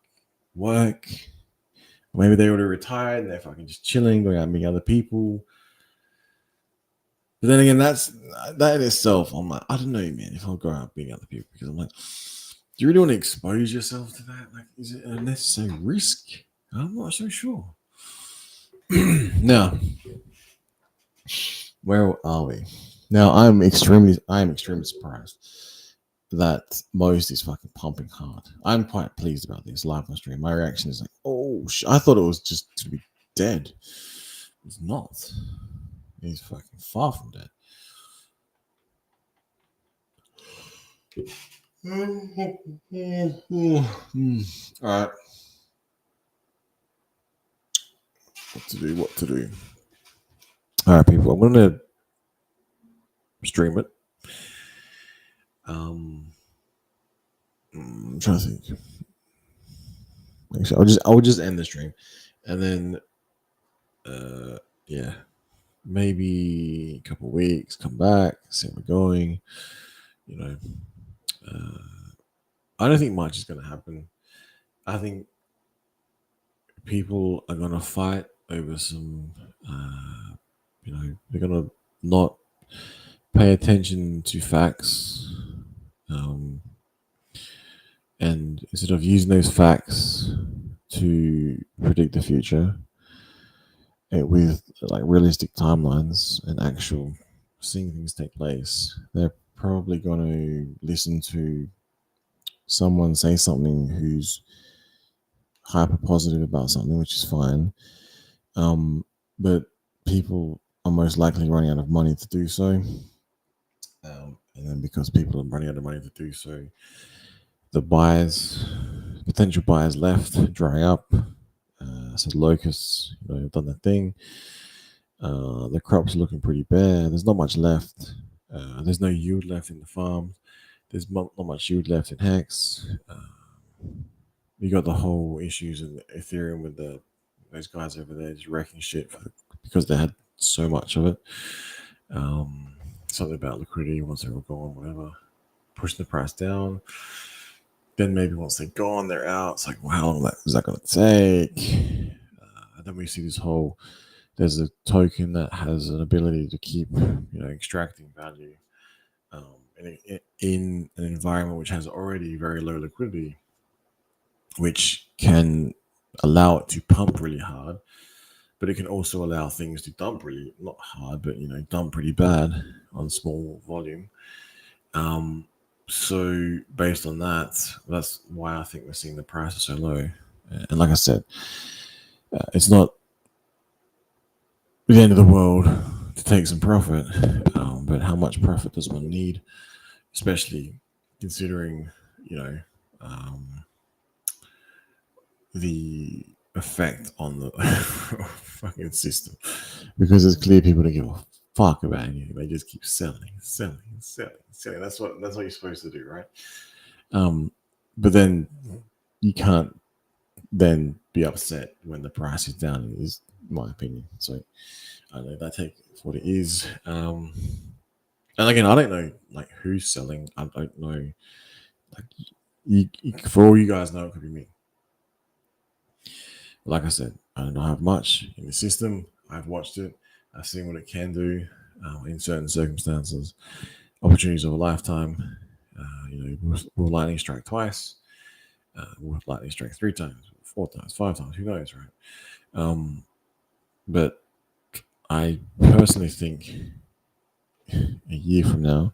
A: work. Maybe they already retired and they're fucking just chilling, going out and meeting other people. But then again, that in itself, I'm like, I don't know, man, if I'll go out meeting other people because I'm like, do you really want to expose yourself to that? Like, is it a necessary risk? I'm not so sure. Now, where are we? Now, I am extremely surprised that most is fucking pumping hard. I'm quite pleased about this live on stream. My reaction is like, oh, I thought it was just to be dead. It's not. He's fucking far from dead. All right. What to do? All right, people. I'm gonna stream it. I'm trying to think. Actually, I'll just end the stream, and then, yeah, maybe a couple of weeks, come back, see how we're going. You know, I don't think much is going to happen. I think people are going to fight over some, they're going to not pay attention to facts. And instead of using those facts to predict the future, with like realistic timelines and actual seeing things take place, they're probably going to listen to someone say something who's hyper positive about something, which is fine. But people are most likely running out of money to do so. And then because people are running out of money to do so, the buyers, potential buyers left, dry up. So locusts, have done their thing. The crops are looking pretty bare. There's not much left. There's no yield left in the farms. There's not much yield left in Hex. You got the whole issues in Ethereum with those guys over there just wrecking shit because they had so much of it. Something about liquidity once they were gone, whatever, pushing the price down. Then maybe once they're gone, they're out. It's like, well, how long is that going to take? And then we see this whole. There's a token that has an ability to keep, extracting value in an environment which has already very low liquidity, which can allow it to pump really hard, but it can also allow things to dump really not hard, but dump pretty bad on small volume. So based on that, that's why I think we're seeing the prices so low. And like I said, it's not the end of the world to take some profit, but how much profit does one need, especially considering the effect on the fucking system, because it's clear people don't give a fuck about anything. They just keep selling. That's what you're supposed to do, right? But then you can't then be upset when the price is down, is my opinion. So I know that take what it is. And again, I don't know like who's selling. I don't know. Like for all you guys know, it could be me. Like I said, I don't have much in the system. I've watched it. I've seen what it can do in certain circumstances. Opportunities of a lifetime. Will lightning strike twice? Will lightning strike 3 times, 4 times, 5 times? Who knows, right? But I personally think a year from now,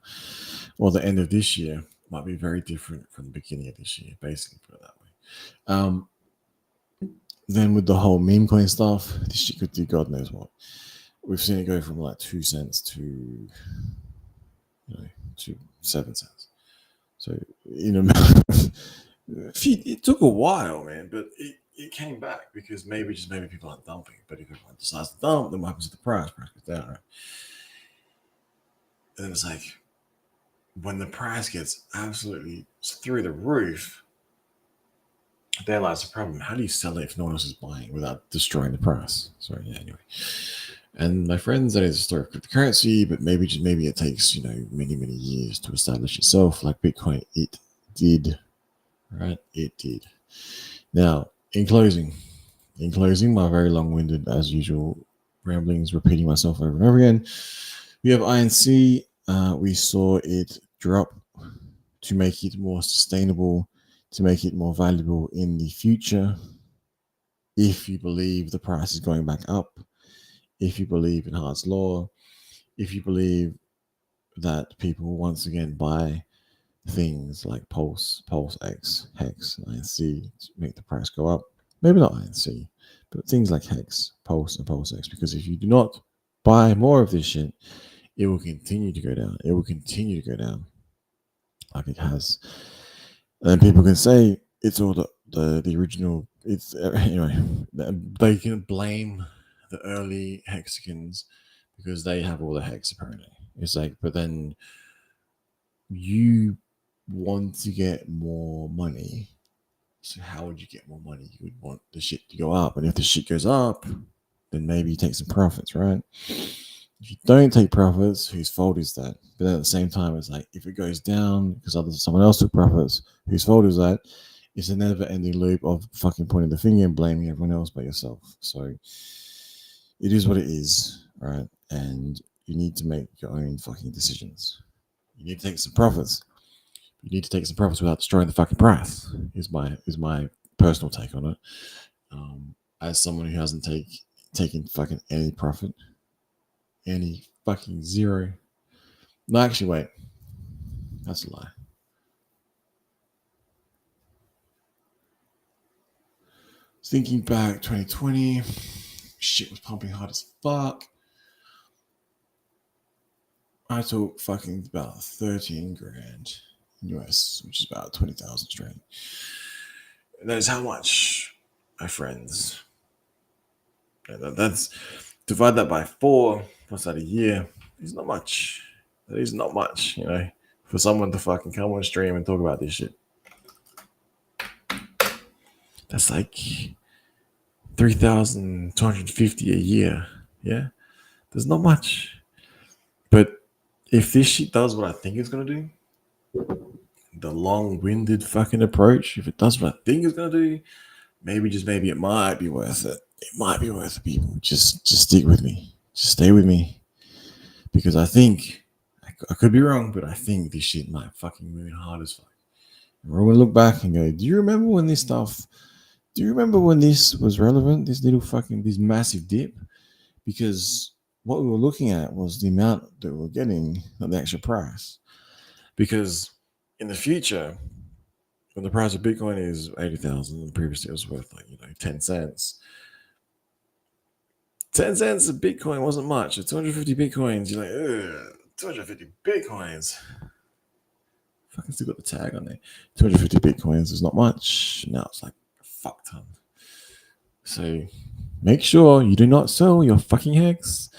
A: or the end of this year, might be very different from the beginning of this year. Basically, put it that way. Then with the whole meme coin stuff, this shit could do God knows what. We've seen it go from like 2 cents to to 7 cents. So it took a while, man, but it came back because maybe people aren't dumping. But if everyone decides to dump, then what happens to the price? Price goes down, right? And then it's like when the price gets absolutely through the roof, there lies the problem. How do you sell it if no one else is buying without destroying the price? So yeah, anyway. And my friends, that is a story of cryptocurrency, but maybe it takes many years to establish itself, like Bitcoin. It did, right? It did. Now, in closing, my very long-winded, as usual, ramblings, repeating myself over and over again. We have INC. We saw it drop to make it more sustainable, to make it more valuable in the future. If you believe the price is going back up, if you believe in Hart's Law, if you believe that people once again buy things like Pulse X, HEX, INC to make the price go up. Maybe not INC, but things like HEX, Pulse, and Pulse X. Because if you do not buy more of this shit, it will continue to go down. It will continue to go down like it has. And people can say it's all the original. It's anyway. They can blame the early Hexicans because they have all the hex apparently. It's like, but then you want to get more money. So how would you get more money? You would want the shit to go up, and if the shit goes up, then maybe you take some profits, right? If you don't take profits, whose fault is that? But at the same time, it's like if it goes down because someone else took profits, whose fault is that? It's a never-ending loop of fucking pointing the finger and blaming everyone else but yourself. So it is what it is, right? And you need to make your own fucking decisions. You need to take some profits. You need to take some profits without destroying the fucking price. Is my personal take on it. As someone who hasn't taking fucking any profit, any fucking zero. No, actually, wait, that's a lie. Thinking back, 2020, shit was pumping hard as fuck. I took fucking about 13 grand US, which is about 20,000 straight. And that is how much, my friends. That's divide that by 4. What's that, a year? It's not much. That is not much, for someone to fucking come on stream and talk about this shit. That's like 3,250 a year. Yeah, there's not much. But if this shit does what I think it's gonna do, the long-winded fucking approach, if it does what I think it's gonna do, maybe just maybe it might be worth it. It might be worth it, people. Just stick with me. Just stay with me. Because I think, I could be wrong, but I think this shit might fucking move hard as fuck. And we're gonna look back and go, do you remember when this was relevant? This massive dip? Because what we were looking at was the amount that we were getting at the actual price. Because in the future, when the price of Bitcoin is 80,000 and previously it was worth 10 cents. 10 cents of Bitcoin wasn't much. At 250 Bitcoins, you're like, 250 Bitcoins. Fucking still got the tag on there. 250 Bitcoins is not much. Now it's like a fuck ton. So make sure you do not sell your fucking HEX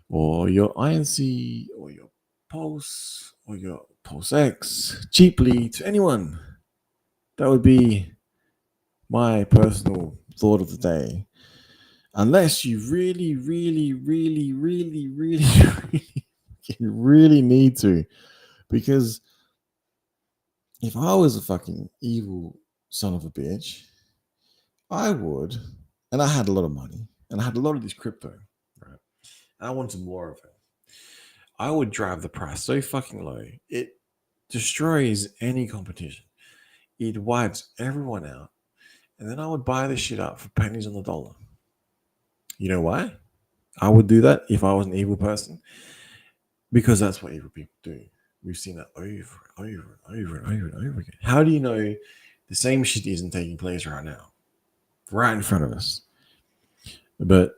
A: or your INC or your Pulse or your Pulse X cheaply to anyone. That would be my personal thought of the day. Unless you really, really, really, really, really, really need to. Because if I was a fucking evil son of a bitch, I would, and I had a lot of money, and I had a lot of this crypto, right? And I wanted more of it. I would drive the price so fucking low, it destroys any competition. It wipes everyone out. And then I would buy this shit up for pennies on the dollar. You know why? I would do that if I was an evil person. Because that's what evil people do. We've seen that over and over and over and over and over again. How do you know the same shit isn't taking place right now? Right in front of us. But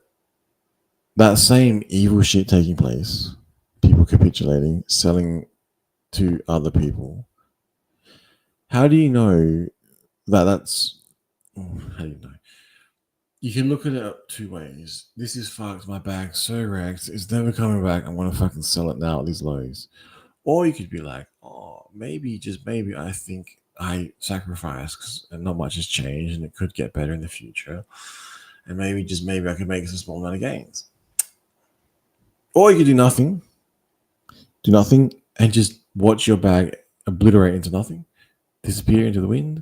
A: that same evil shit taking place, people capitulating, selling to other people. How do you know that's... how do you know? You can look at it two ways. This is fucked. My bag's so wrecked. It's never coming back. I want to fucking sell it now at these lows. Or you could be like, oh, maybe, just maybe, I think I sacrificed and not much has changed and it could get better in the future. And maybe, just maybe, I could make some small amount of gains. Or you could do nothing. Do nothing and just watch your bag obliterate into nothing, disappear into the wind.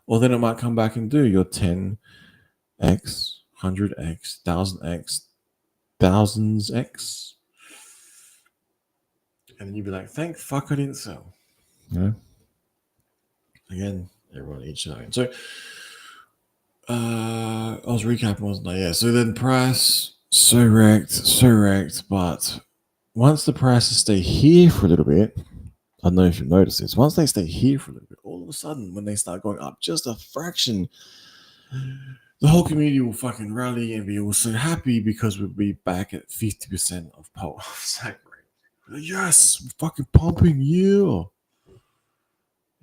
A: Or then it might come back and do your 10x, 100x, 1000x, thousands x. And then you'd be like, thank fuck I didn't sell. Again, everyone each their own. So I was recapping, wasn't I? Yeah. So then price, so wrecked. But once the prices stay here for a little bit, I don't know if you've noticed this. Once they stay here for a little bit, all of a sudden, when they start going up just a fraction, the whole community will fucking rally and be all so happy because we'll be back at 50% of sack rate. Yes, we're fucking pumping you.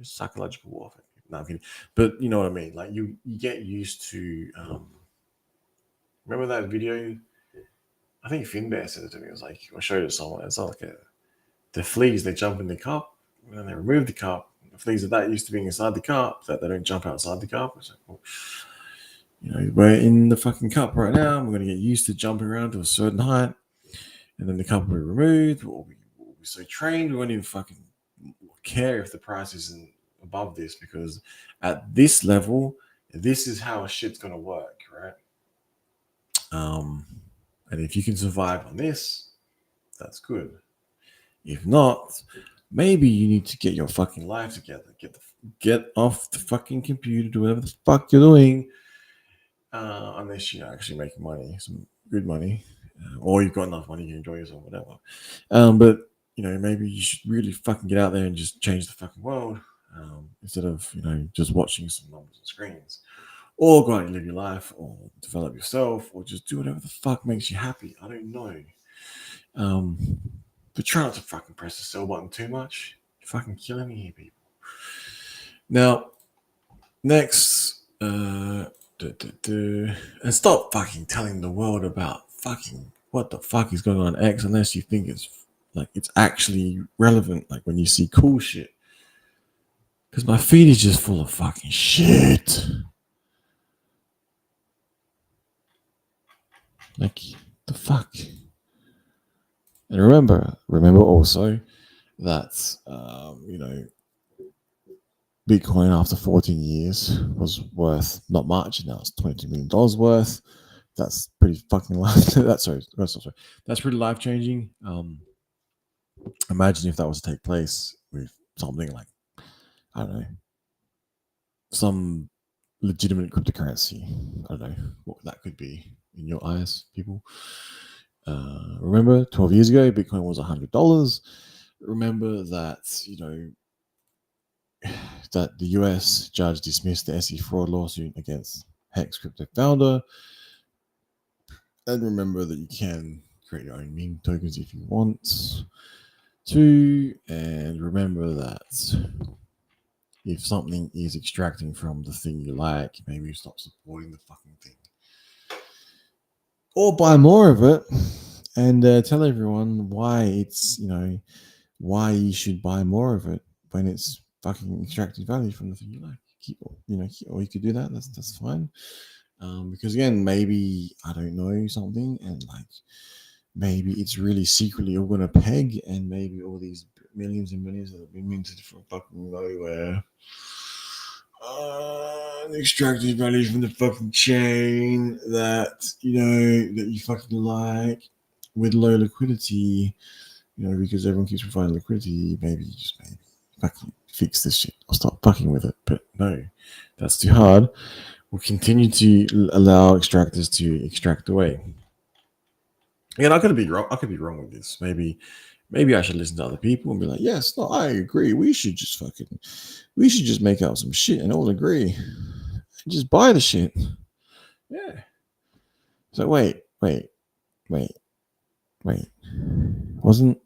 A: It's psychological warfare. No, I'm kidding. But you know what I mean? Like you get used to remember that video? I think Finbear said it to me. It was like, I showed it to someone. It's like the fleas, they jump in the cup and then they remove the cup. The fleas are that used to being inside the cup that they don't jump outside the cup. It's like, well, we're in the fucking cup right now. We're going to get used to jumping around to a certain height. And then the cup will be removed. We'll be so trained, we won't even fucking care if the price isn't above this, because at this level, this is how shit's going to work, right? And if you can survive on this, that's good. If not, maybe you need to get your fucking life together. Get off the fucking computer, do whatever the fuck you're doing. Unless you're actually making money. good money, or you've got enough money, you can enjoy yourself, whatever. But maybe you should really fucking get out there and just change the fucking world, instead of just watching some numbers and screens, or go out and live your life, or develop yourself, or just do whatever the fuck makes you happy. I don't know. But try not to fucking press the sell button too much. You're fucking killing me here, people. Now, next, and stop fucking telling the world about fucking what the fuck is going on X unless you think it's actually relevant. Like when you see cool shit, because my feed is just full of fucking shit. Like the fuck. And remember also that Bitcoin after 14 years was worth not much, and now it's $22 million worth. That's pretty fucking that's pretty life changing. Imagine if that was to take place with something like, I don't know, some legitimate cryptocurrency. I don't know what that could be in your eyes, people. Remember 12 years ago, Bitcoin was $100. Remember that, that the US judge dismissed the SEC fraud lawsuit against HEX crypto founder. And remember that you can create your own meme tokens if you want to. And remember that if something is extracting from the thing you like, maybe you stop supporting the fucking thing. Or buy more of it and tell everyone why it's, why you should buy more of it when it's fucking extracting value from the thing you like. Or you could do that. That's fine. Because again, maybe I don't know something, and like maybe it's really secretly all gonna peg, and maybe all these millions and millions that have been minted from fucking nowhere, extracted value from the fucking chain that that you fucking like with low liquidity. Because everyone keeps providing liquidity, maybe fucking fix this shit or stop fucking with it. But no, that's too hard. We'll continue to allow extractors to extract away. Again, I could be wrong with this. Maybe I should listen to other people and be like, yes, no, I agree. We should just make out some shit and all agree. Just buy the shit. Yeah. So wait. Wasn't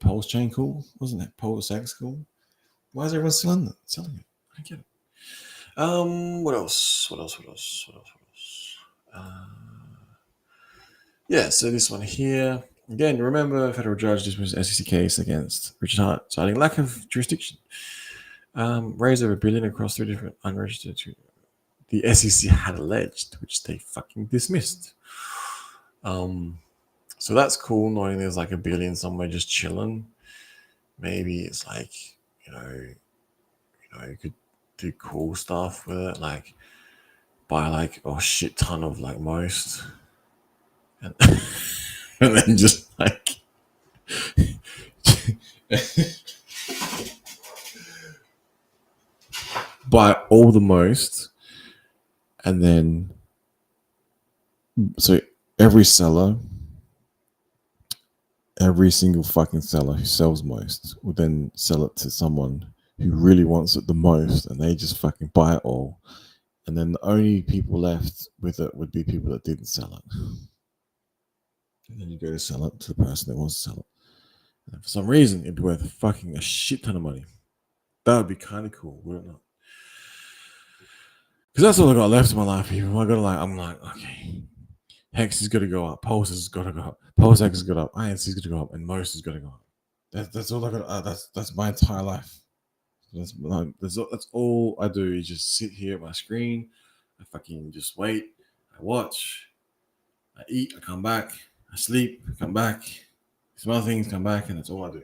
A: Pulse Chain cool? Wasn't that Pulse X cool? Why is everyone selling it? I don't get it. What else? Yeah, so this one here. Again, remember, federal judge dismissed SEC case against Richard Hart, citing lack of jurisdiction. Raised over $1 billion across 3 different unregistered. The SEC had alleged, which they fucking dismissed. So that's cool, knowing there's like $1 billion somewhere just chilling. Maybe it's like, you could do cool stuff with it, like buy like a shit ton of like most, and, and then just like buy all the most, and then so every single fucking seller who sells most will then sell it to someone who really wants it the most, and they just fucking buy it all. And then the only people left with it would be people that didn't sell it. And then you go to sell it to the person that wants to sell it. And for some reason, it'd be worth fucking a shit ton of money. That would be kind of cool, would it not? Because that's all I got left in my life, people. I'm like, okay, HEX is going to go up, Pulse has got to go up, Pulse X is going to go up, INC is going to go up, and most is going to go up. That's all I got. That's my entire life. That's all I do is just sit here at my screen. I fucking just wait. I watch. I eat. I come back. I sleep. I come back. Smell things. Come back, and that's all I do.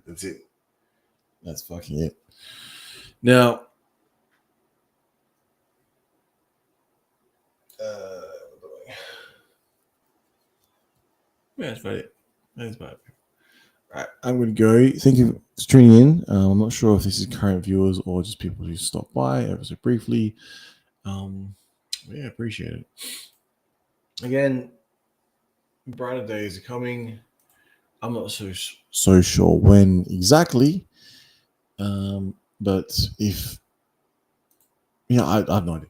A: That's it. That's fucking it. Now, that's about it. That's about it. Right, I'm going to go. Thank you for tuning in. I'm not sure if this is current viewers or just people who stop by ever so briefly. Yeah, appreciate it. Again, brighter days are coming. I'm not so sure when exactly, but if I have no idea.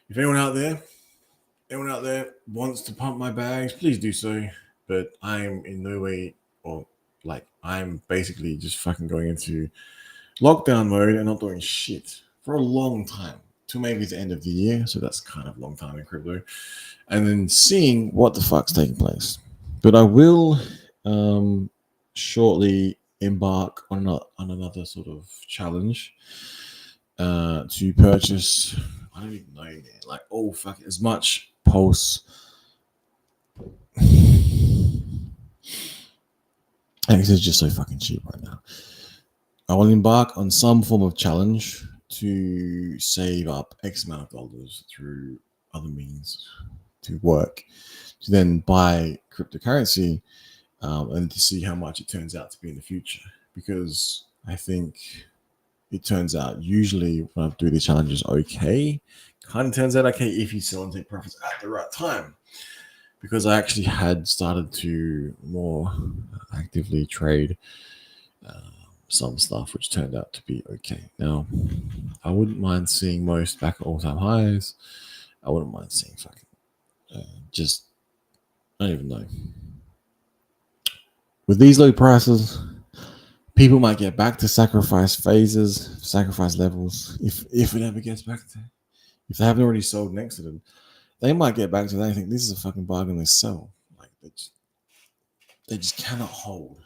A: If anyone out there wants to pump my bags, please do so. But I'm in no way, or like I'm basically just fucking going into lockdown mode and not doing shit for a long time, till maybe the end of the year. So that's kind of a long time in crypto, and then seeing what the fuck's taking place. But I will shortly embark on another sort of challenge to purchase. I don't even know, man. Like, oh fuck, as much pulse. X is just so fucking cheap right now. I will embark on some form of challenge to save up X amount of dollars through other means to work to then buy cryptocurrency and to see how much it turns out to be in the future. Because I think it turns out usually when I do these challenges, okay, kind of turns out okay if you sell and take profits at the right time. Because I actually had started to more actively trade some stuff, which turned out to be okay. Now, I wouldn't mind seeing most back at all-time highs. I wouldn't mind seeing fucking just I don't even know. With these low prices, people might get back to sacrifice phases, sacrifice levels. If it ever gets back to, if they haven't already sold next to them, they might get back to that and think this is a fucking bargain. They sell like they just cannot hold.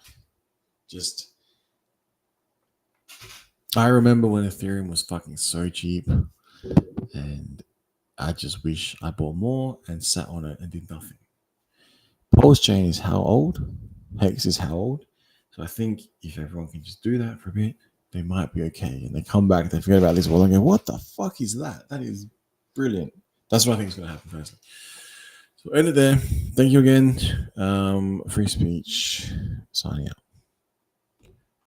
A: Just I remember when Ethereum was fucking so cheap, and I just wish I bought more and sat on it and did nothing. Pulse chain is how old? Hex is how old? So I think if everyone can just do that for a bit, they might be okay. And they come back, they forget about this wall and go, what the fuck is that? That is brilliant. That's what I think is going to happen personally. So end it there. Thank you again. Free speech. Signing out.